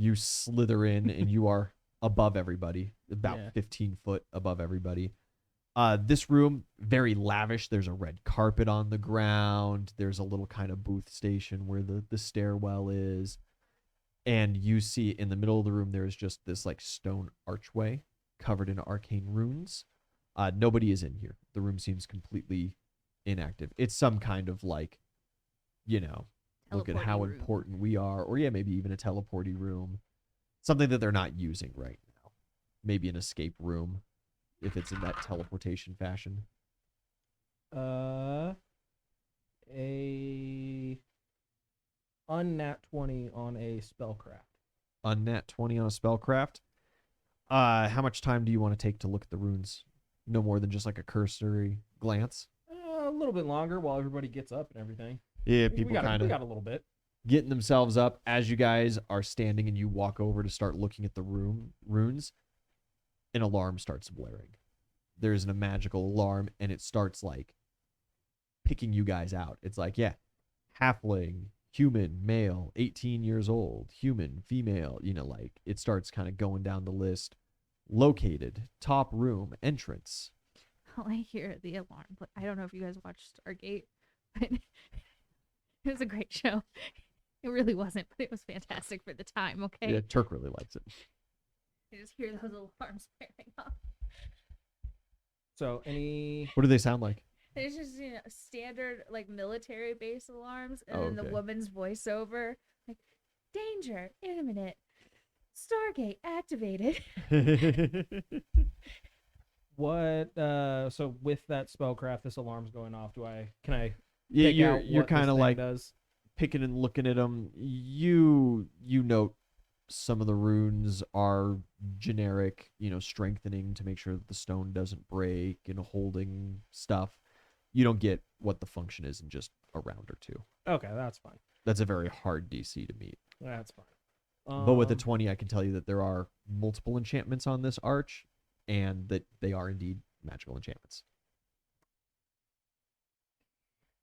You slither in and you are above everybody, about Yeah. 15 foot above everybody. This room, very lavish. There's a red carpet on the ground. There's a little kind of booth station where the stairwell is. And you see in the middle of the room, there's just this like stone archway covered in arcane runes. Nobody is in here. The room seems completely inactive. It's some kind of like, look at Teleporty how room. important we are. Or yeah, maybe even a teleporty room. Something that they're not using right now. Maybe an escape room, if it's in that teleportation fashion. A unnat 20 on a spellcraft. Unnat 20 on a spellcraft. How much time do you want to take to look at the runes? No more than just like a cursory glance. A little bit longer while everybody gets up and everything. Yeah, We people got kind of a little bit. getting themselves up as you guys are standing and you walk over to start looking at the runes. An alarm starts blaring. There's a magical alarm and it starts like picking you guys out. It's like, yeah, halfling, human, male, 18 years old, human, female, like it starts kind of going down the list. Located, top room, entrance. I hear the alarm, but I don't know if you guys watched Stargate, but it was a great show. It really wasn't, but it was fantastic for the time, okay? Yeah, Turk really likes it. I just hear those alarms pairing up. So any What do they sound like? It's just, standard, like, military base alarms, and Oh, then the okay. woman's voiceover, like, danger, imminent, Stargate activated. what so with that spellcraft, this alarm's going off. Can I Yeah, pick you're out you're what this kind of thing like does? picking and looking at them. You note some of the runes are generic, strengthening to make sure that the stone doesn't break and holding stuff. You don't get what the function is in just a round or two. Okay, that's fine. That's a very hard DC to meet. That's fine. But with the 20, I can tell you that there are multiple enchantments on this arch, and that they are indeed magical enchantments.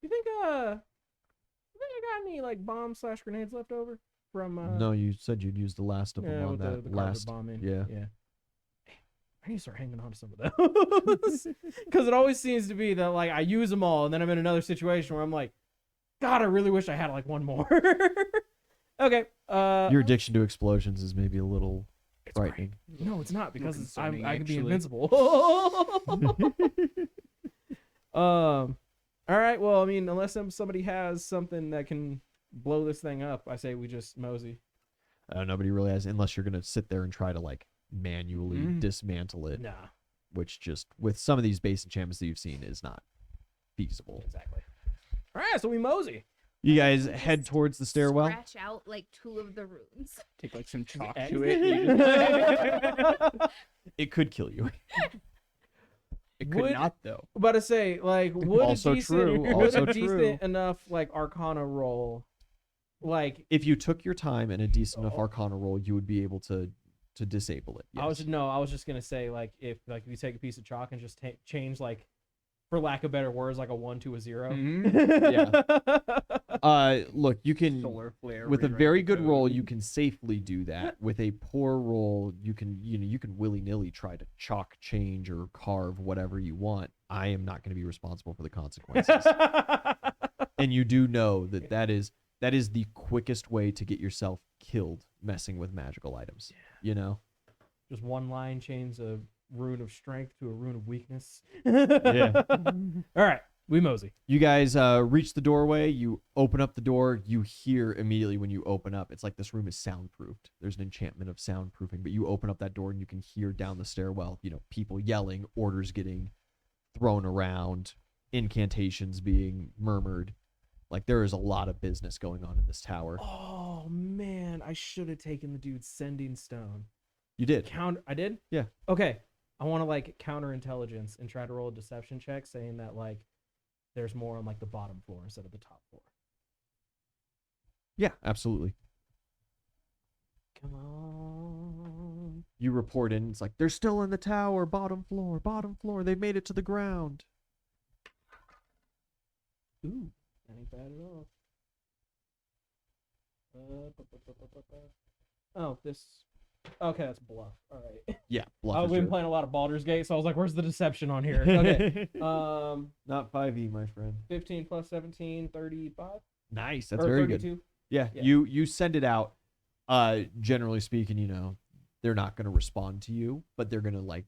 You think I got any like bombs/grenades left over from No, you said you'd use the last of them on with that the carpet last. bomb in. yeah. Yeah. I need to start hanging on to some of those. Because it always seems to be that like I use them all and then I'm in another situation where I'm like, God, I really wish I had like one more. Okay. Your addiction to explosions is maybe a little It's great. frightening. No, it's not because I concerning, can be actually. invincible. All right. Well, I mean, unless somebody has something that can blow this thing up, I say we just mosey. Nobody really has, unless you're gonna sit there and try to like manually Mm. dismantle it, Nah, which just with some of these base enchantments that you've seen is not feasible. exactly. All right, so we mosey. You guys Just head towards the stairwell. Scratch out, like, 2 of the runes. Take like some chalk X. to it. and you just- It could kill you. It could Would- not though. About to say, like, would Also a decent, true, would also a decent true. enough like Arcana roll, like If you took your time and a decent enough Oh. Arcana roll, you would be able to disable it. I was yes. no, I was just gonna say like if you take a piece of chalk and just change like, for lack of better words, like a 1 to a 0. Look, you can Solar flare. with a rewrite very the good code. roll, you can safely do that. With a poor roll, you can willy-nilly try to chalk change or carve whatever you want. I am not going to be responsible for the consequences. And you do know that is the quickest way to get yourself killed messing with magical items. Just one line change a rune of strength to a rune of weakness. Yeah. All right, we mosey. You guys reach the doorway. You open up the door. You hear immediately when you open up, it's like this room is soundproofed. There's an enchantment of soundproofing, but you open up that door and you can hear down the stairwell, people yelling, orders getting thrown around, incantations being murmured. Like there is a lot of business going on in this tower. Oh man, I should have taken the dude's sending stone. You did. I did? Yeah. Okay. I want to like counter intelligence and try to roll a deception check saying that like there's more on like the bottom floor instead of the top floor. Yeah, absolutely. Come on. You report in. It's like they're still in the tower, bottom floor. They've made it to the ground. Ooh, that ain't bad at all. Oh, this. Okay, that's bluff. All right. Yeah, bluff I've is been your- playing a lot of Baldur's Gate, so I was like, "Where's the deception on here?" Okay. Not 5e, my friend. 15 plus 17, 35. Nice. That's Or very 32. good. Yeah, Yeah. you send it out. Generally speaking, you know, they're not going to respond to you, but they're going to like,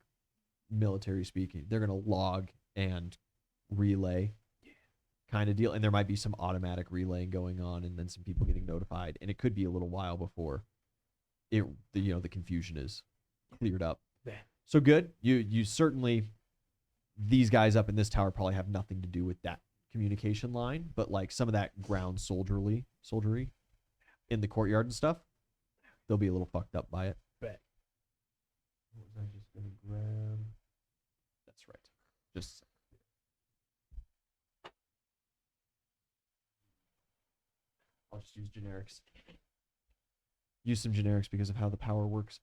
military speaking, they're going to log and relay kind of deal. And there might be some automatic relaying going on and then some people getting notified. And it could be a little while before the confusion is cleared up. Yeah. So good. You certainly, these guys up in this tower probably have nothing to do with that communication line, but like some of that ground soldiery in the courtyard and stuff, they'll be a little fucked up by it. Bet. What was I just gonna grab? That's right. Just a sec. I'll just use generics. Use some generics because of how the power works.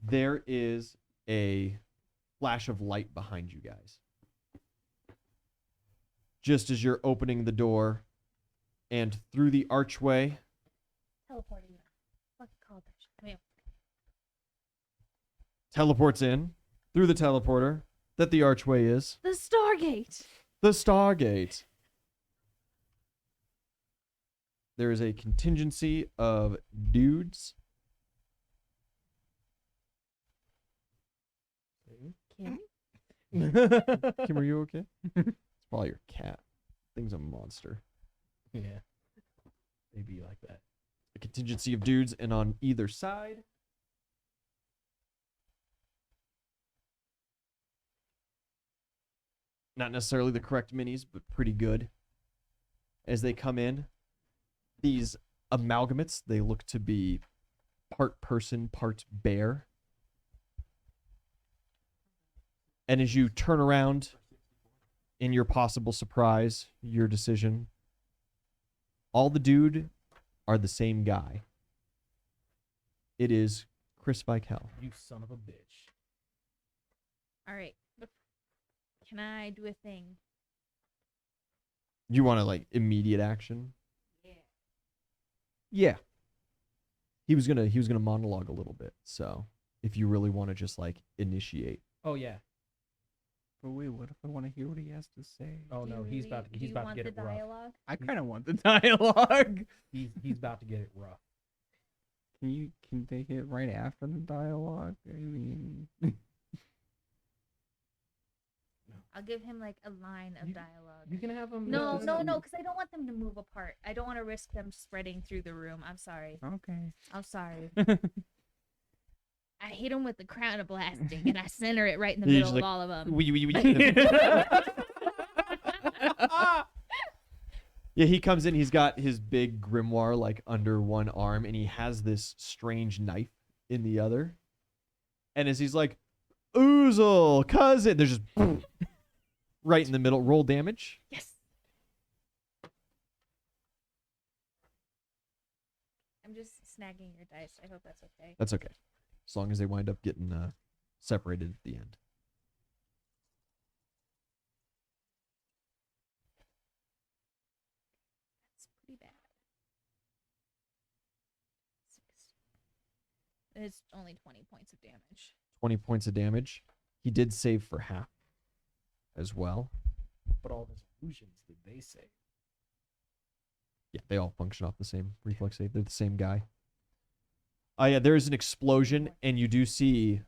There is a flash of light behind you guys. Just as you're opening the door, and through the archway, Teleporting. Fucking called that shit. I mean, teleports in through the teleporter that the archway is. the Stargate. The Stargate. There is a contingency of dudes. Kim? Kim, are you okay? It's probably your cat. Thing's a monster. Yeah. They be like that. A contingency of dudes, and on either side, not necessarily the correct minis, but pretty good. As they come in, these amalgamates, they look to be part person, part bear. And as you turn around in your possible surprise, your decision, all the dude are the same guy. It is Chris Vikel. You son of a bitch. All right. Can I do a thing? You want to like immediate action? Yeah. Yeah. He was gonna monologue a little bit. So if you really want to just like initiate, Oh yeah. But wait, what if I want to hear what he has to say? Oh no, he's about to get it rough. Dialogue? I kind of want the dialogue. He's about to get it rough. Can they hit right after the dialogue? I mean, I'll give him like a line of dialogue. You can have him. No, because I don't want them to move apart. I don't want to risk them spreading through the room. I'm sorry. okay. I'm sorry. I hit him with the crown of blasting, and I center it right in the He's middle of like, all of them. Yeah, he comes in. He's got his big grimoire like under one arm, and he has this strange knife in the other. And as he's like, "Oozle, cousin," there's just right in the middle. Roll damage. Yes. I'm just snagging your dice. I hope that's okay. That's okay, as long as they wind up getting separated at the end. That's pretty bad. 16. It's only 20 points of damage. 20 points of damage. He did save for half as well. But all those illusions did they say? Yeah, they all function off the same reflex save. They're the same guy. Yeah, there is an explosion, and you do see,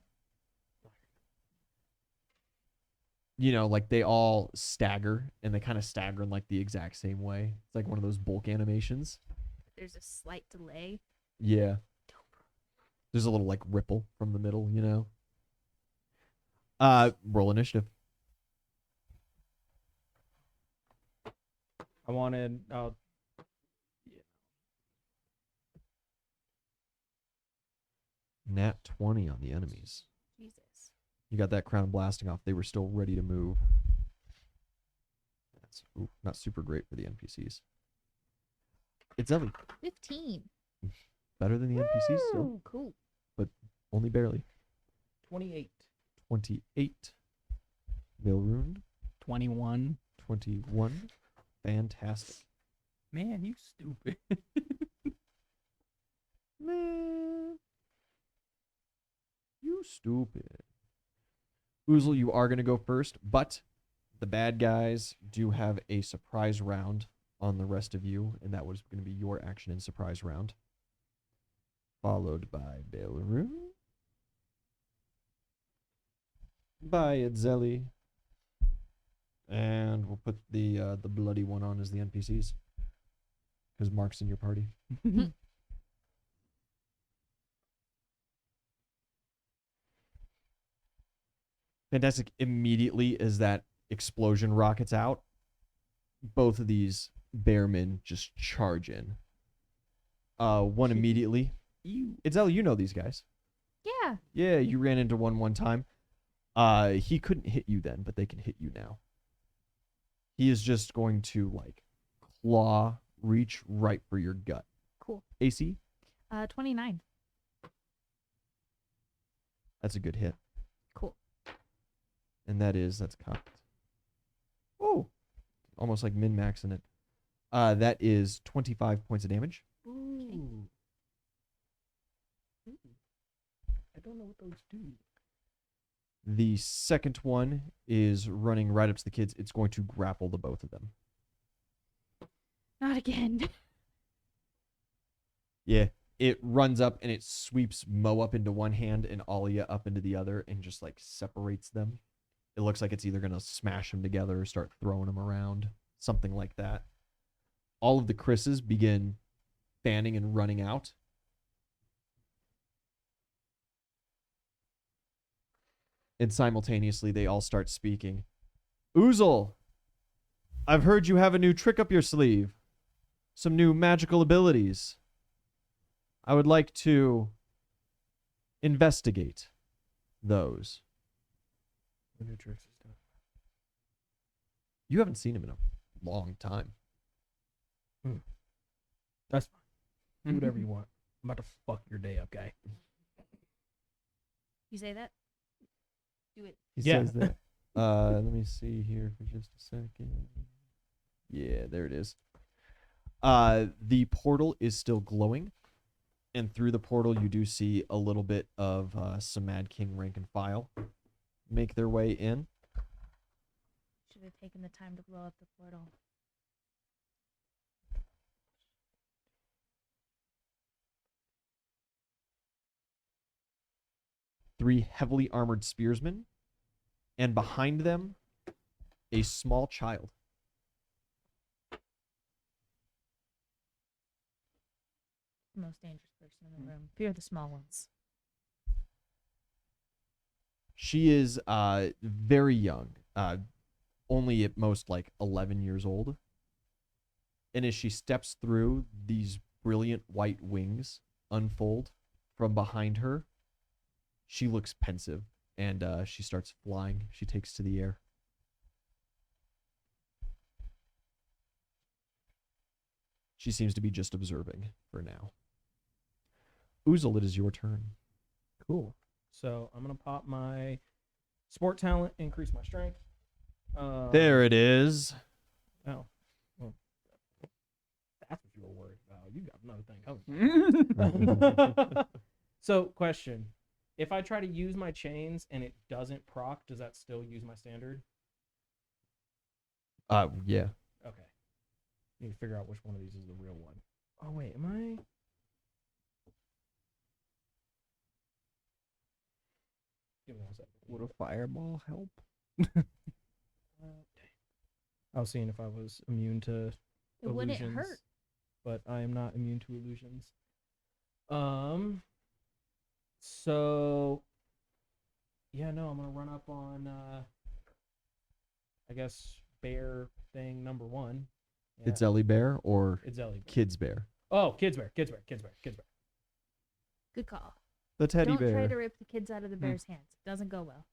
you know, like they all stagger, and they kind of stagger in like the exact same way. It's like one of those bulk animations. There's a slight delay. Yeah. There's a little like ripple from the middle, you know. Roll initiative. I wanted. Nat 20 on the enemies. Jesus. You got that crown blasting off. They were still ready to move. That's not super great for the NPCs. It's Ellie. 15. Better than the NPCs still, Woo, cool. only barely. 28. 28. Milrune. 21. 21. Fantastic. Man, you stupid. Man. You stupid. Oozle, you are going to go first, but the bad guys do have a surprise round on the rest of you, and that was going to be your action and surprise round. Followed by Belru. By Edzeli. And we'll put the bloody one on as the NPCs. Because Mark's in your party. Fantastic. Immediately as that explosion rockets out, both of these bearmen just charge in. One immediately. Edzeli, you know these guys. Yeah. Yeah, you ran into one time. He couldn't hit you then, but they can hit you now. He is just going to like claw, reach right for your gut. Cool. AC, 29. that's a good hit. Cool. And that's cocked. Oh, almost like min-maxing it. That is 25 points of damage. Ooh. I don't know what those do. The second one is running right up to the kids. It's going to grapple the both of them. Not again. Yeah, it runs up and it sweeps Mo up into one hand and Alia up into the other and just like separates them. It looks like it's either going to smash them together or start throwing them around, something like that. All of the Chris's begin fanning and running out. And simultaneously, they all start speaking. Oozle, I've heard you have a new trick up your sleeve. Some new magical abilities. I would like to investigate those. What new tricks is done? You haven't seen him in a long time. That's fine. Do whatever you want. I'm about to fuck your day up, guy. You say that? Do it. He Yeah. says that. Let me see here for just a second. Yeah, there it is. The portal is still glowing. And through the portal, you do see a little bit of some Mad King rank and file make their way in. Should have taken the time to blow up the portal. Three heavily armored spearsmen. And behind them, a small child. The most dangerous person in the room. Fear the small ones. She is very young, only at most like 11 years old. And as she steps through, these brilliant white wings unfold from behind her. She looks pensive, and she starts flying. She takes to the air. She seems to be just observing for now. Oozle, it is your turn. Cool. So I'm gonna pop my sport talent, increase my strength. There it is. Oh, well, that's what you were worried about. You got another thing coming. So, question: if I try to use my chains and it doesn't proc, does that still use my standard? Yeah. Okay. Need to figure out which one of these is the real one. Oh wait, am I? Give me 1 second. Would a fireball help? I was seeing if I was immune to It wouldn't illusions, hurt. but I am not immune to illusions. So yeah, no, I'm gonna run up on I guess bear thing number 1. Yeah. It's Ellie Bear or It's Ellie. Kids Bear? Oh, Kids Bear. Kids Bear. Kids Bear. Kids Bear. Good call. The teddy Don't bear. try to rip the kids out of the bear's hands. It doesn't go well.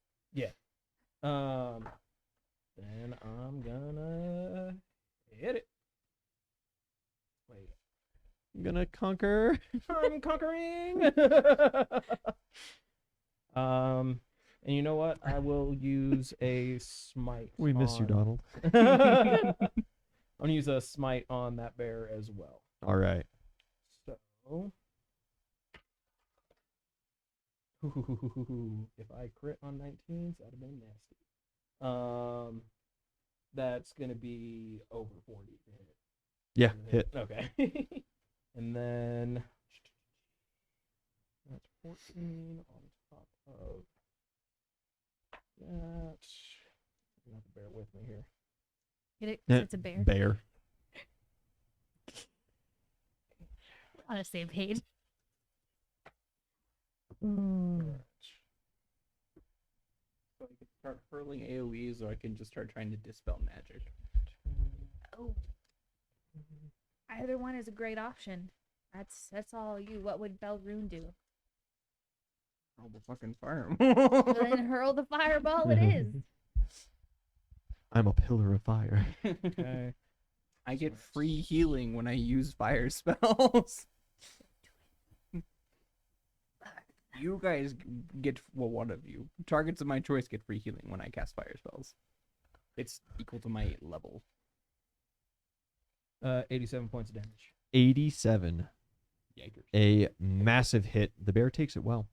Then I'm gonna hit it. Wait. I'm gonna conquer. I'm conquering. And you know what? I will use a smite. We miss you, Donald. I'm gonna use a smite on that bear as well. All right. So, if I crit on 19s, that'd have been nasty. That's gonna be over 40 to hit. Yeah, hit. Okay. And then that's 14 on top of that. You have to bear with me here. Get it? 'Cause it's a bear. Bear. On the same page. Alright. So I can start hurling AoEs, or I can just start trying to dispel magic. Oh. Either one is a great option. That's all you. What would Belrune do? Oh, the fucking fire. Then hurl the fireball it is. I'm a pillar of fire. Okay. I get free healing when I use fire spells. You guys get, well, one of you. Targets of my choice get free healing when I cast fire spells. It's equal to my level. 87 points of damage. 87. Yikers. A massive hit. The bear takes it well.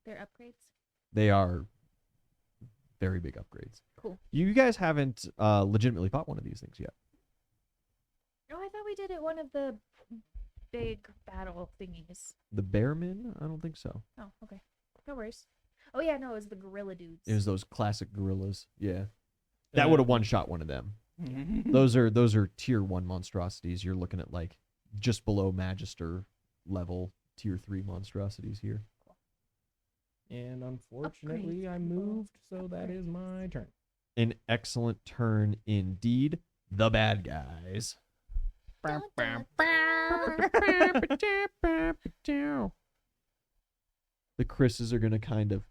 They're upgrades. They are very big upgrades. Cool. You guys haven't legitimately fought one of these things yet. Oh, I thought we did it one of the big battle thingies. The Bearmen? I don't think so. Oh, okay. No worries. Oh yeah, no, it was the gorilla dudes. It was those classic gorillas. Yeah. That would have one-shot one of them. Those Those are tier 1 monstrosities. You're looking at like just below Magister level tier 3 monstrosities here. And unfortunately, I Upgrades. moved, so that is my turn. An excellent turn indeed. The bad guys. Dun, dun, The Chris's are going to kind of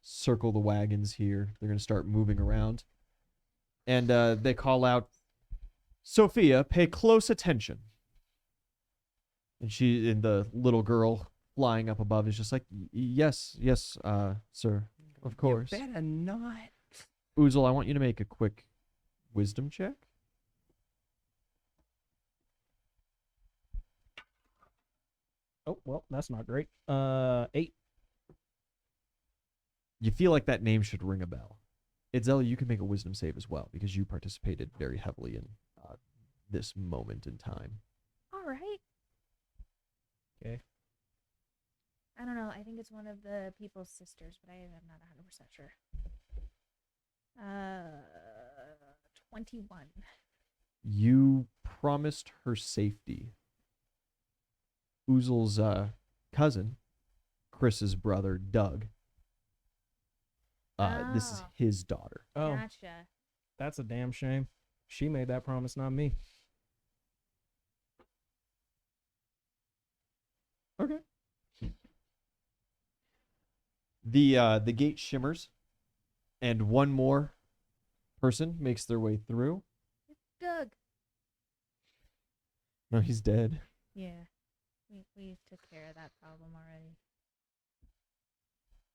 circle the wagons here. They're going to start moving around. And they call out, Sophia, pay close attention. And the little girl flying up above is just like, yes, sir, of course. You better not. Oozle, I want you to make a quick wisdom check. Oh, well, that's not great. 8. You feel like that name should ring a bell. Idzella, you can make a wisdom save as well because you participated very heavily in this moment in time. All right. Okay. I don't know. I think it's one of the people's sisters, but I am not 100% sure. 21. You promised her safety. Oozle's cousin, Chris's brother, Doug. This is Oh. his daughter. Oh, Gotcha. that's a damn shame. She made that promise, not me. Okay. The gate shimmers, and one more person makes their way through. Doug. No, he's dead. Yeah. We took care of that problem already.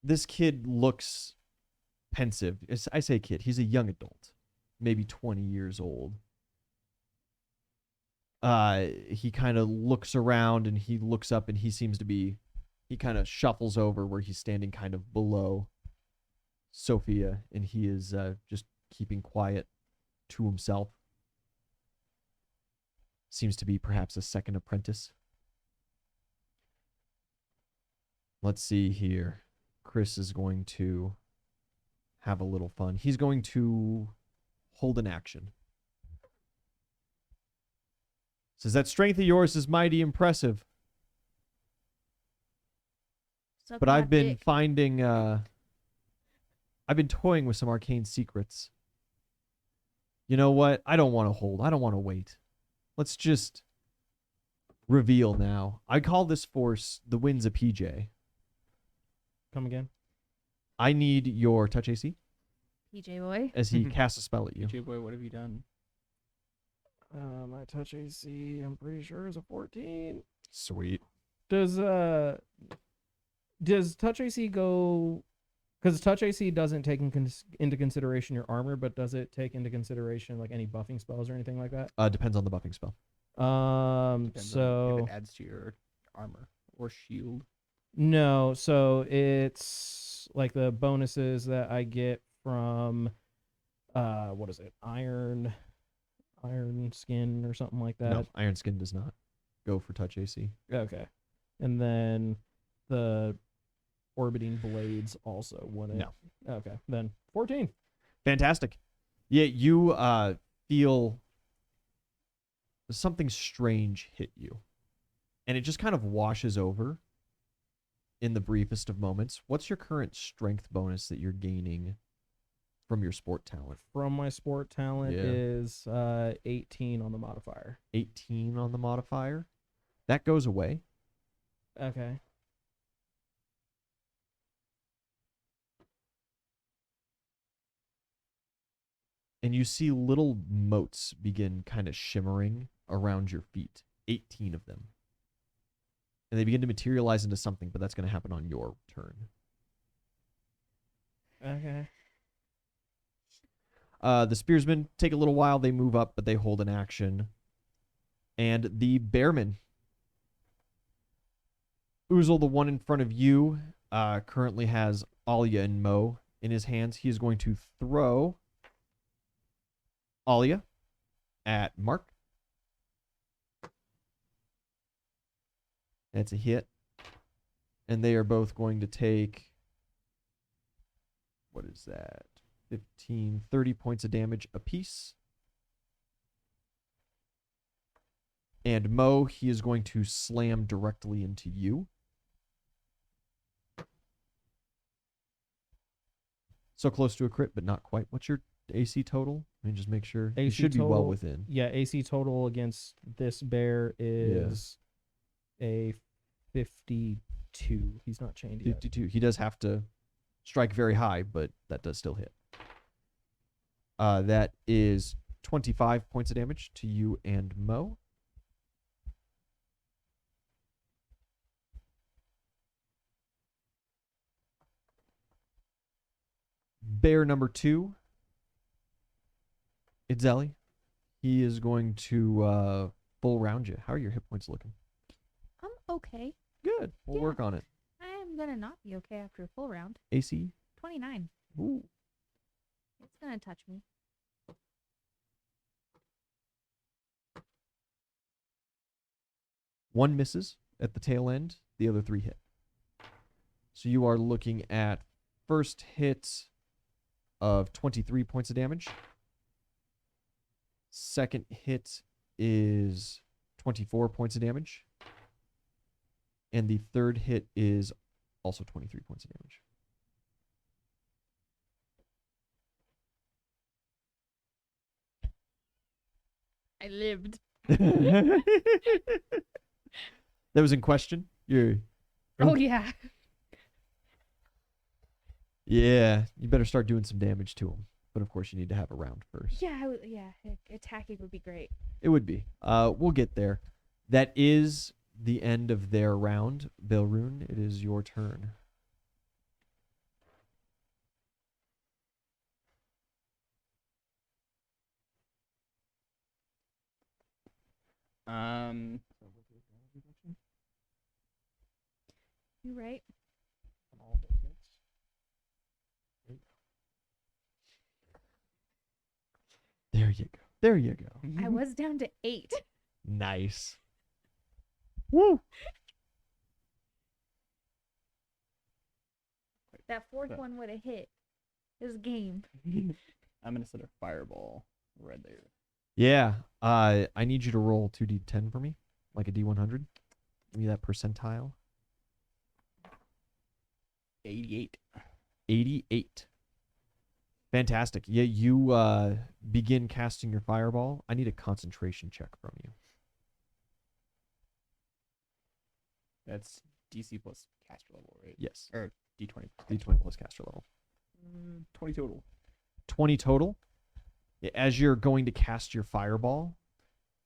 This kid looks pensive. I say kid, he's a young adult, maybe 20 years old. He kind of looks around and he looks up and he kind of shuffles over where he's standing kind of below Sophia, and he is just keeping quiet to himself. Seems to be perhaps a second apprentice. Let's see here. Chris is going to have a little fun. He's going to hold an action. Says, that strength of yours is mighty impressive, Suck but my I've been dick. finding, I've been toying with some arcane secrets. You know what? I don't want to hold. I don't want to wait. Let's just reveal now. I call this force the winds of PJ. Come again. I need your touch AC PJ boy. as he casts a spell at you. J boy, what have you done? My touch AC, I'm pretty sure, is a 14. Sweet. Does touch AC go? Because touch AC doesn't take into consideration your armor, but does it take into consideration like any buffing spells or anything like that? Depends on the buffing spell. Depends on So if it adds to your armor or shield. no, so it's like the bonuses that I get from what is it? Iron skin or something like that. No, Iron Skin does not go for touch AC. Okay. And then the orbiting blades also wouldn't. No. Okay. Then 14. Fantastic. Yeah, you feel something strange hit you. And it just kind of washes over in the briefest of moments. What's your current strength bonus that you're gaining from your sport talent? From my sport talent Yeah. is 18 on the modifier. 18 on the modifier. That goes away. Okay. And you see little motes begin kind of shimmering around your feet. 18 of them. And they begin to materialize into something, but that's going to happen on your turn. Okay. The spearsmen take a little while. They move up, but they hold an action. And the bearman. Oozle, the one in front of you, currently has Alia and Mo in his hands. He is going to throw Alia at Mark. That's a hit. And they are both going to take, what is that? 15, 30 points of damage apiece. And Mo, he is going to slam directly into you. So close to a crit, but not quite. What's your AC total? Let me just make sure. It AC should be well total- within. Yeah, AC total against this bear is a 52. He's not chained yet. 52. He does have to strike very high, but that does still hit. That is 25 points of damage to you and Mo. Bear number 2. Itzeli. He is going to full round you. How are your hit points looking? I'm okay. Good. We'll Yeah. work on it. I'm gonna not be okay after a full round. AC. 29. Ooh. It's gonna touch me. One misses at the tail end. The other 3 hit. So you are looking at first hit of 23 points of damage. Second hit is 24 points of damage. And the third hit is also 23 points of damage. I lived. That was in question? Oh yeah. Yeah, you better start doing some damage to him. But of course, you need to have a round first. Yeah, yeah. Attacking would be great. It would be. We'll get there. That is the end of their round. Belrune, it is your turn. You right? There you go. There you go. I was down to 8. Nice. Woo! That fourth one would have hit. This game. I'm gonna set a fireball right there. Yeah. I need you to roll 2d10 for me, like a d100. Give me that percentile. 88. 88. Fantastic. Yeah, you begin casting your fireball. I need a concentration check from you. That's DC plus caster level, right? Yes. Or D20. D20 plus caster level. 20 total. 20 total. As you're going to cast your fireball,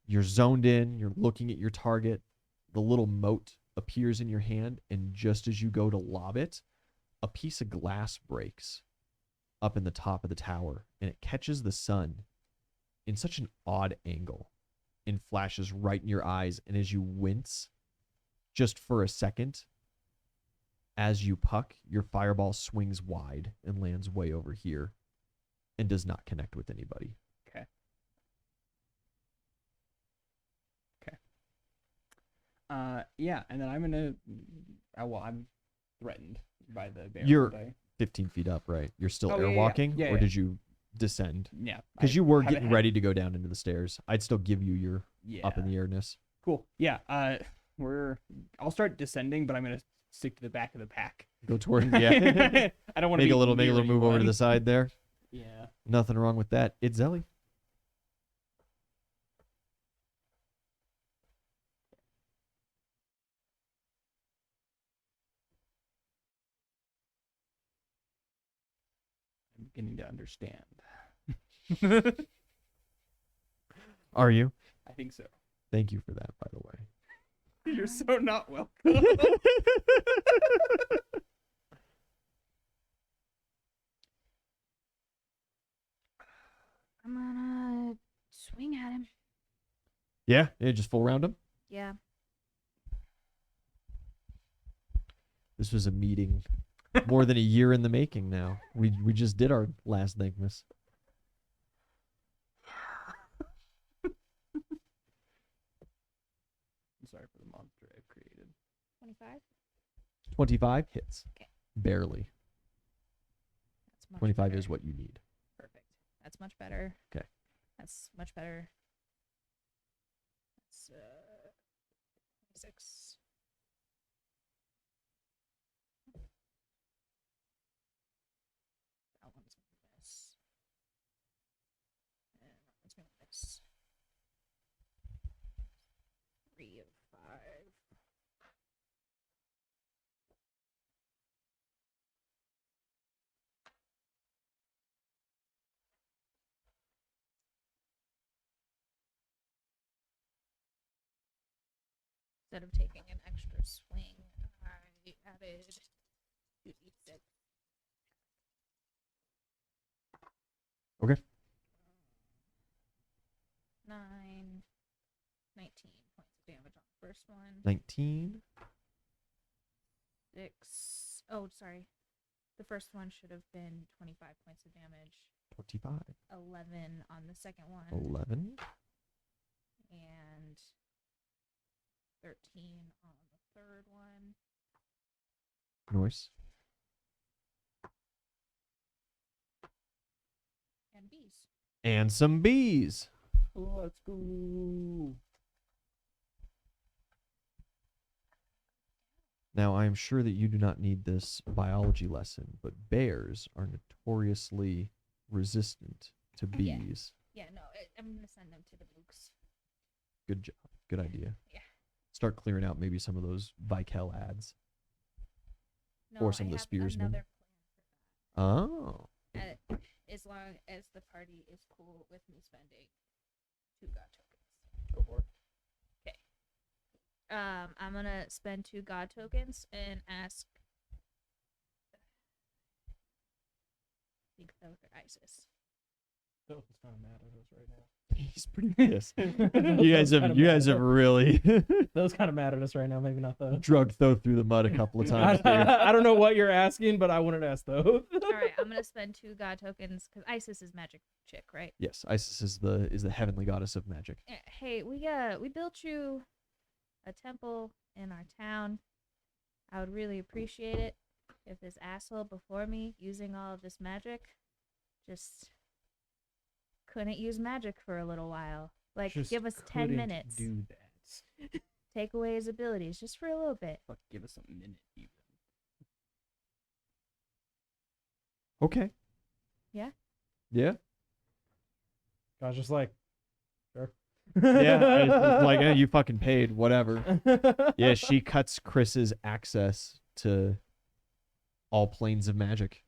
you're zoned in, you're looking at your target. The little mote appears in your hand, and just as you go to lob it, a piece of glass breaks up in the top of the tower, and it catches the sun in such an odd angle and flashes right in your eyes. And as you wince just for a second, as you puck, your fireball swings wide and lands way over here and does not connect with anybody. Yeah, and then I'm gonna. I'm threatened by the bear. You're- aren't I? 15 feet up, right? You're still Oh, yeah, yeah, airwalking, yeah, or yeah. did you descend? Yeah, Because I you were haven't getting had- ready to go down into the stairs. I'd still give you your Yeah. up in the airness. Cool. Yeah. I'll start descending, but I'm gonna stick to the back of the pack. Go toward, yeah. I don't want to make a little move over to the side there. Yeah. Nothing wrong with that. It's Zelly. I'm beginning to understand. Are you? I think so. Thank you for that, by the way. You're so not welcome. I'm gonna swing at him. Yeah, just full round him. Yeah. This was a meeting more than a year in the making now. We just did our last Thinkmas. I'm sorry for the monster I've created. 25. 25 hits. Okay. Barely. That's much 25 better. is what you need. Perfect. That's much better. 'Kay. That's much better. That's 6. That one's gonna miss. And that one's gonna miss. 3 of 5. Instead of taking an extra swing, I added 2d6. Okay. 9, 19 points of damage on the first one. 19. 6. Oh, sorry. The first one should have been 25 points of damage. 25. 11 on the second one. 11. And 13 on the third one. Nice. And bees. And some bees. Let's go. Now, I am sure that you do not need this biology lesson, but bears are notoriously resistant to Yeah. bees. Yeah, no, I'm going to send them to the books. Good job. Good idea. Yeah. Start clearing out maybe some of those Vikel ads. No, Or some I of the have spearsmen. another Oh. plan for that. As long as the party is cool with me spending 2 God tokens. Go for it. I'm gonna spend 2 God tokens and ask Big Thoth or Isis. Thoth is kind of mad at us right now. He's pretty pissed. you guys have really Thoth's kind of mad at us right now. Maybe not Thoth. drug Thoth through the mud a couple of times. here. I don't know what you're asking, but I wouldn't ask Thoth. Alright, I'm gonna spend 2 God tokens because Isis is magic chick, right? Yes, Isis is the heavenly goddess of magic. Hey, we built you a temple in our town. I would really appreciate it if this asshole before me using all of this magic just couldn't use magic for a little while. Like, Just give us 10 couldn't minutes. Do that. Take away his abilities just for a little bit. Fuck, give us a minute even. Okay. Yeah? Yeah. I was just like, sure. Yeah. It's like, you fucking paid, whatever. Yeah, she cuts Chris's access to all planes of magic.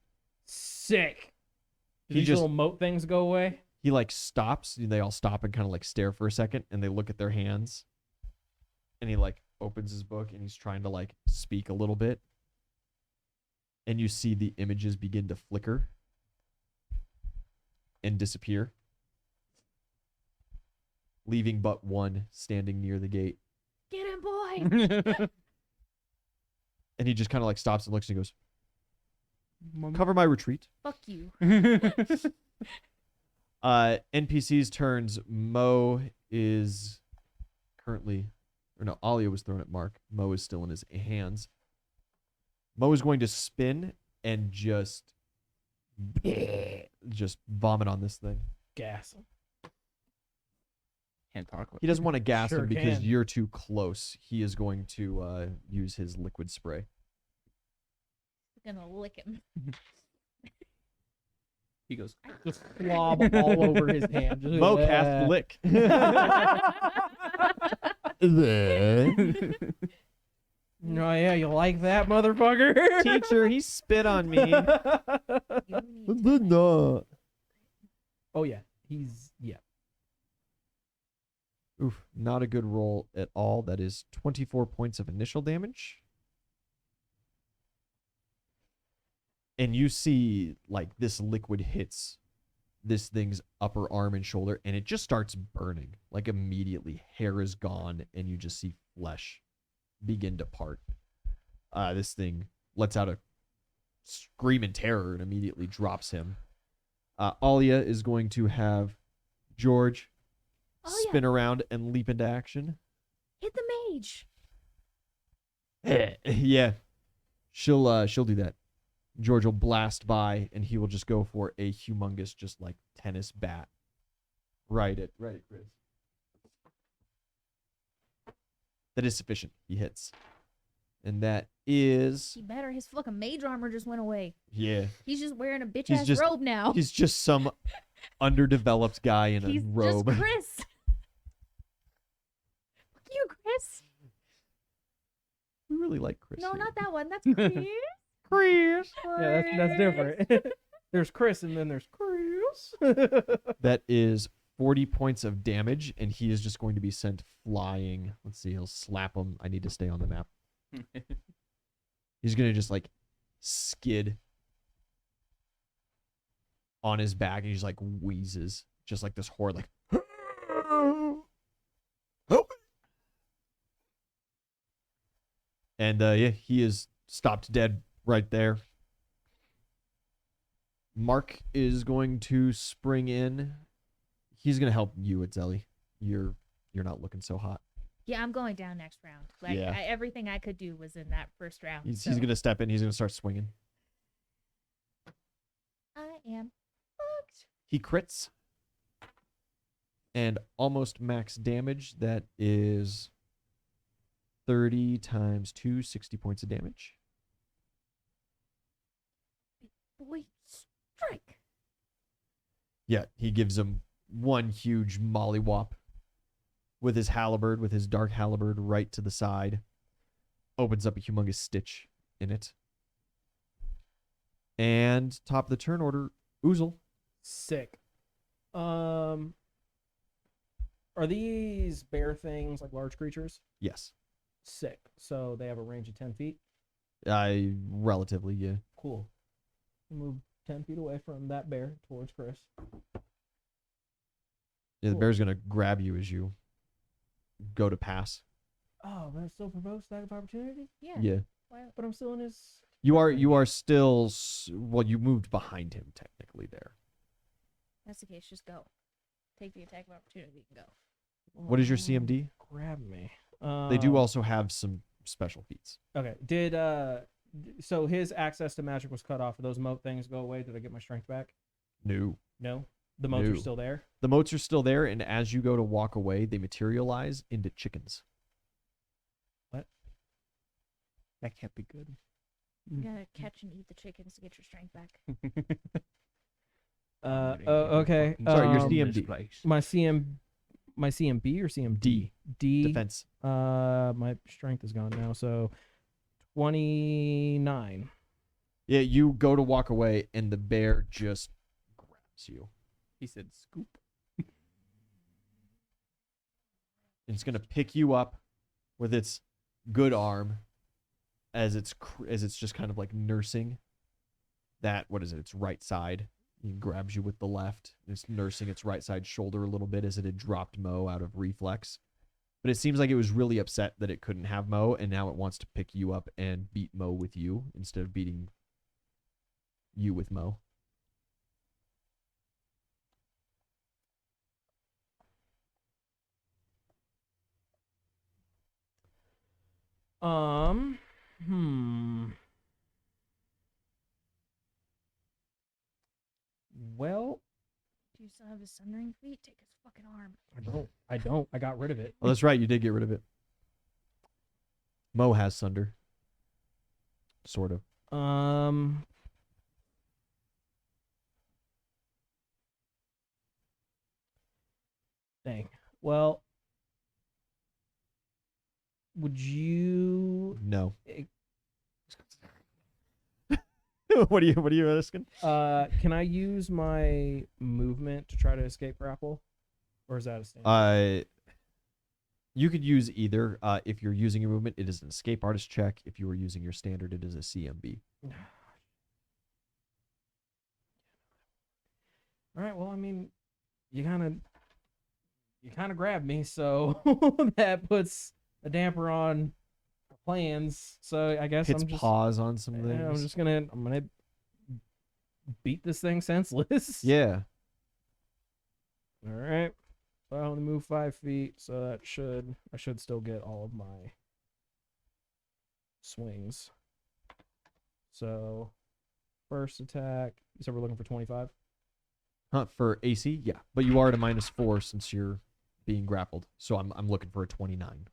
Sick. Do He these just- little moat things go away? He like stops, and they all stop and kind of like stare for a second, and they look at their hands. And he like opens his book and he's trying to like speak a little bit. And you see the images begin to flicker and disappear, leaving but one standing near the gate. Get him, boy. And he just kind of like stops and looks and he goes, cover my retreat. Fuck you. NPC's turns. Mo is currently, or no, Alia was thrown at Mark. Mo is still in his hands. Mo is going to spin and just vomit on this thing. Gas. Can't talk. He doesn't want to gas Sure him because can. you're too close. He is going to use his liquid spray. Gonna lick him. He goes. Just slob all over his hand. Just, Mo cast lick. Oh yeah, you like that, motherfucker? Teacher, he spit on me. You need to- Oh yeah, he's Oof, not a good roll at all. That is 24 points of initial damage. And you see, like, this liquid hits this thing's upper arm and shoulder, and it just starts burning. Like, immediately, hair is gone, and you just see flesh begin to part. This thing lets out a scream in terror and immediately drops him. Alia is going to have George Oh, spin around and leap into action. Hit the mage. Yeah, she'll do that. George will blast by, and he will just go for a humongous, just like tennis bat. Right at Chris. That is sufficient. He hits, and that is He better. His fucking mage armor just went away. yeah. He's just wearing a bitch He's ass just- robe now. He's just some underdeveloped guy in a He's robe. just Chris. Fuck you, Chris. We really like Chris. No, here. not that one. That's Chris. Chris. yeah, that's different. There's Chris and then there's Chris. That is 40 points of damage, and he is just going to be sent flying. Let's see, he'll slap him. I need to stay on the map. He's going to just like skid on his back, and he just like wheezes, just like this horde, like, help me. And yeah, he is stopped dead right there. Mark is going to spring in. He's going to help you, Itzelli. You're not looking so hot. Yeah, I'm going down next round. Like Yeah. everything I could do was in that first round. He's so going to step in. He's going to start swinging. I am fucked. He crits. And almost max damage. That is 30 times 2, 60 points of damage. Boy, strike. Yeah, he gives him one huge mollywop with his halberd, with his dark halberd right to the side. Opens up a humongous stitch in it. And top of the turn order, Oozle. Sick. Are these bear things like large creatures? Yes. Sick. So they have a range of 10 feet. Relatively, yeah. Cool. Move 10 feet away from that bear towards Chris. Yeah, the Cool. bear's gonna grab you as you go to pass. Oh, but it still provokes that of opportunity? Yeah. Yeah. Why- But I'm still in his... You are still well, you moved behind him technically there. That's the case. Just go. Take the attack of opportunity and go. What is your CMD? Grab me. They do also have some special feats. Okay. So his access to magic was cut off. Did those moat things go away? Did I get my strength back? No. No. The moats are No. still there. The moats are still there, and as you go to walk away, they materialize into chickens. That can't be good. You gotta catch and eat the chickens to get your strength back. Okay. Sorry, your This CMD. place. My CMB or CMD? D. D. Defense. My strength is gone now, so 29. Yeah, you go to walk away, and the bear just grabs you. He said scoop. It's gonna pick you up with its good arm, as it's just kind of like nursing that, what is it? Its right side. It grabs you with the left. It's nursing its right side shoulder a little bit as it had dropped Mo out of reflex. But it seems like it was really upset that it couldn't have Mo, and now it wants to pick you up and beat Mo with you instead of beating you with Mo. Hmm. Well, Do you still have his sundering feet? Take his fucking arm. I don't. I got rid of it. Oh, that's right. You did get rid of it. Mo has Sunder. Sort of. Dang. Well, would you No. eh, What are you asking? can I use my movement to try to escape grapple? Or is that a standard? You could use either. If you're using your movement, it is an escape artist check. If you were using your standard, it is a CMB. All right, well, I mean, you kind of grabbed me, so that puts a damper on plans. So I guess Hits I'm just pause on some things. I'm gonna beat this thing senseless. Yeah. All right. So I only move 5 feet, so I should still get all of my swings. So first attack. You said we're looking for 25. Huh, for AC, yeah. But you are at a -4 since you're being grappled. So I'm looking for a 29.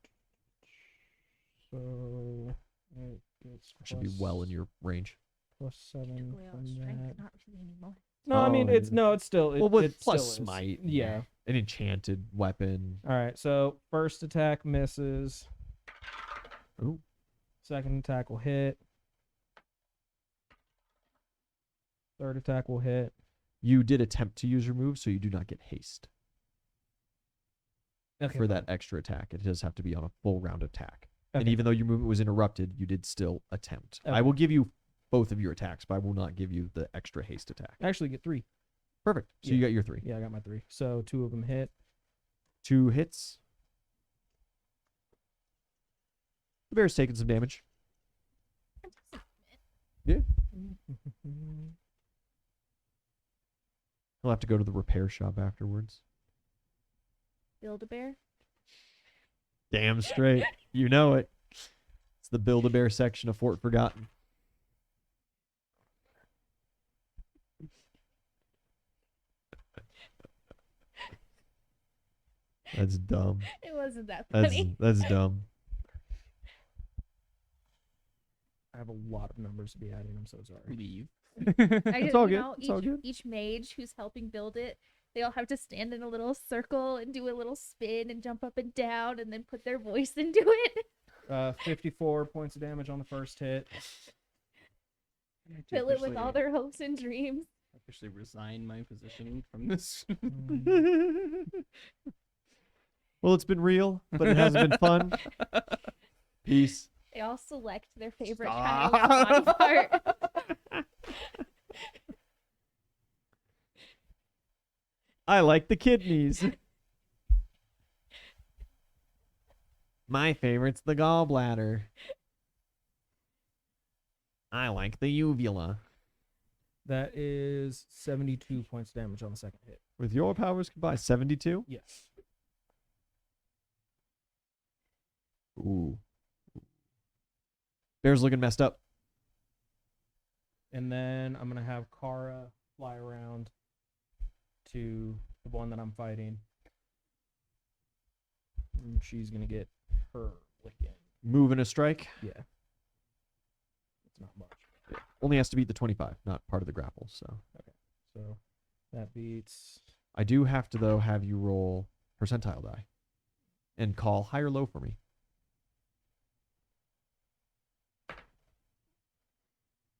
So it gets Should be well in your range. plus 7 Took away all from his strength. that. Not really anymore. No, I mean Oh, it's yeah. still Well, with it plus still is. smite. Yeah. An enchanted weapon. All right. So first attack misses. Ooh. Second attack will hit. Third attack will hit. You did attempt to use your move, so you do not get haste Okay, for that extra attack. It does have to be on a full round attack. And Okay. even though your movement was interrupted, you did still attempt. Okay. I will give you both of your attacks, but I will not give you the extra haste attack. I actually get 3. Perfect. So you Yeah. got your 3. Yeah, I got my 3. So 2 of them hit. 2 hits. The bear's taking some damage. Yeah. He'll have to go to the repair shop afterwards. Build-A-Bear. Damn straight. You know it. It's the Build-A-Bear section of Fort Forgotten. That's dumb. It wasn't that funny. That's dumb. I have a lot of numbers to be adding. I'm so sorry. Leave. It's all good. It's all good. Each mage who's helping build it, they all have to stand in a little circle and do a little spin and jump up and down and then put their voice into it. 54 points of damage on the first hit. Fill it with all their hopes and dreams. Officially resign my position from this. Well, it's been real, but it hasn't been fun. Peace. They all select their favorite kind of body part. I like the kidneys. My favorite's the gallbladder. I like the uvula. That is 72 points of damage on the second hit. With your powers combined, 72? Yes. Ooh. Bear's looking messed up. And then I'm going to have Kara fly around to the one that I'm fighting. And she's going to get her licking. Moving a strike. Yeah. It's not much. Only has to beat the 25, not part of the grapple. So So That beats. I do have to, though, have you roll percentile die and call high or low for me.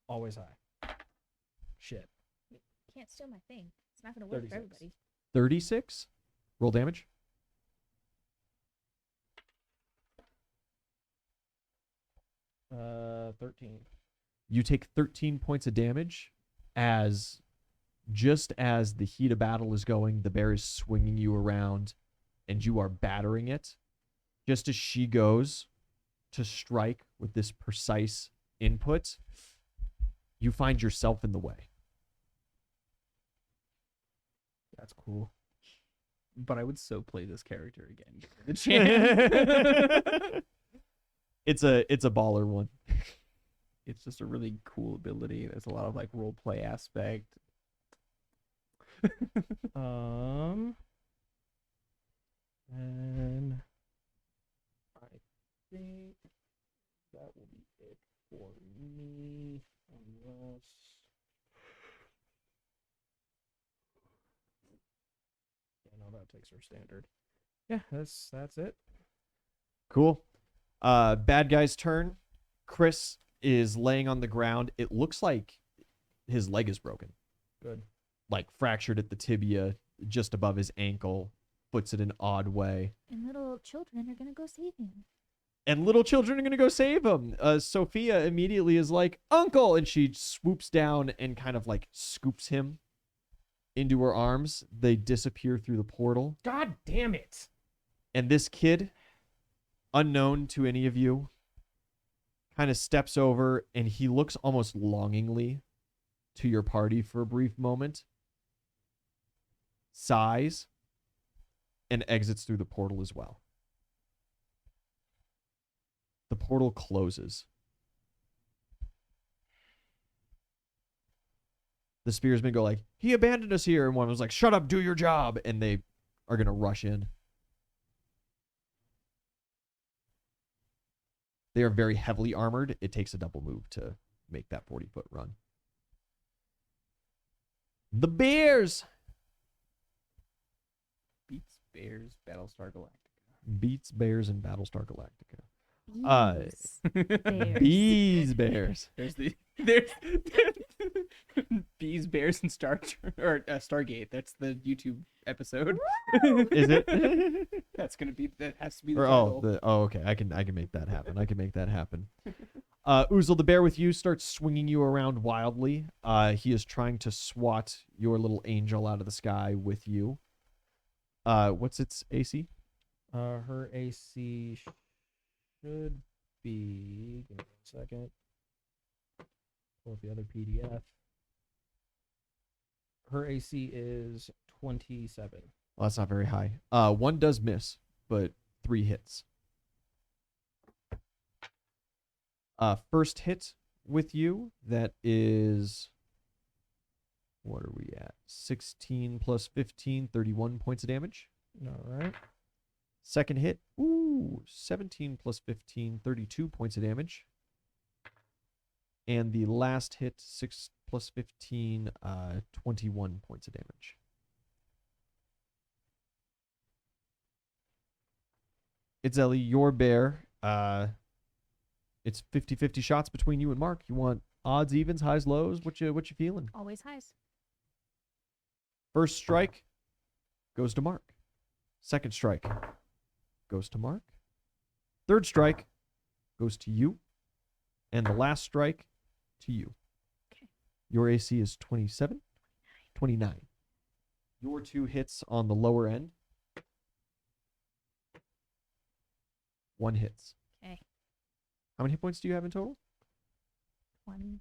Always high. Shit. Can't steal my thing. It's not gonna work for 36. everybody. 36. Roll damage. Uh, 13. You take 13 points of damage as just as the heat of battle is going, the bear is swinging you around and you are battering it. Just as she goes to strike with this precise input, you find yourself in the way. That's cool. But I would so play this character again. Give it a chance. It's a baller one. It's just a really cool ability. There's a lot of like role play aspect. And I think that will be it for me. Unless. Yeah, no, that takes our standard. Yeah, that's it. Cool. Bad guy's turn. Chris is laying on the ground. It looks like his leg is broken. Good. Like fractured at the tibia, just above his ankle. Foot's in an odd way. And little children are gonna go save him. And little children are going to go save him. Sophia immediately is like, Uncle! And she swoops down and kind of like scoops him into her arms. They disappear through the portal. God damn it. And this kid, unknown to any of you, kind of steps over and he looks almost longingly to your party for a brief moment, sighs, and exits through the portal as well. The portal closes. The spearsmen go like, he abandoned us here. And one was like, shut up, do your job. And they are going to rush in. They are very heavily armored. It takes a double move to make that 40-foot run. The bears! Beats Bears Battlestar Galactica. Beats bears in Battlestar Galactica. Bees. Bears. Bees bears. There's Bees Bears and Stargate. That's the YouTube episode. Is it? That has to be the Or, title. okay. I can make that happen. Oozle the bear with you starts swinging you around wildly. He is trying to swat your little angel out of the sky with you. What's its AC? Her AC should be. Give me 1 second. Pull up the other PDF. Her AC is 27. Well, that's not very high. 1 does miss, but 3 hits. First hit with you, that is, what are we at? 16 plus 15, 31 points of damage. All right. Second hit, 17 plus 15, 32 points of damage. And the last hit, 6 plus 15, 21 points of damage. It's Ellie, your bear. It's 50-50 shots between you and Mark. You want odds, evens, highs, lows? What you feeling? Always highs. First strike goes to Mark. Second strike goes to Mark. Third strike goes to you. And the last strike to you. Okay. Your AC is 27? 29. Your 2 hits on the lower end. 1 hits. Okay. How many hit points do you have in total? 20.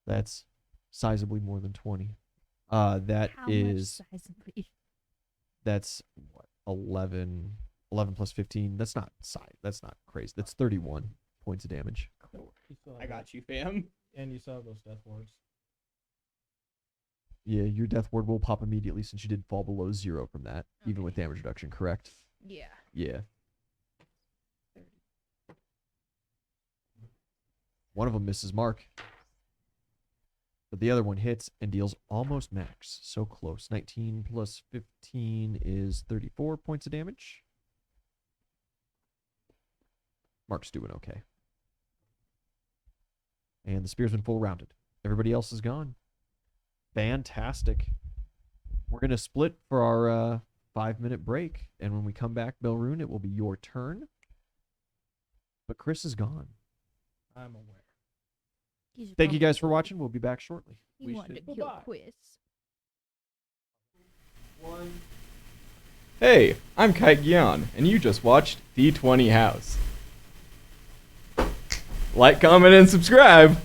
That's sizably more than 20. That How is much sizably? that's what 11 plus 15. That's not crazy. That's 31 points of damage. I got you, fam. And you saw those death wards. Yeah, your death ward will pop immediately since you did fall below 0 from that, even with Okay. damage reduction, correct? Yeah. Yeah. One of them misses Mark. but the other one hits and deals almost max. So close. 19 plus 15 is 34 points of damage. Mark's doing okay. And the spear's been full rounded. Everybody else is gone. Fantastic. We're going to split for our 5-minute break. And when we come back, Belrune, it will be your turn. But Chris is gone. I'm aware. Thank you guys for watching. We'll be back shortly. He We wanted should- to kill Bye-bye. quiz. Hey, I'm Kai Gyan, and you just watched D20 House. Like, comment, and subscribe!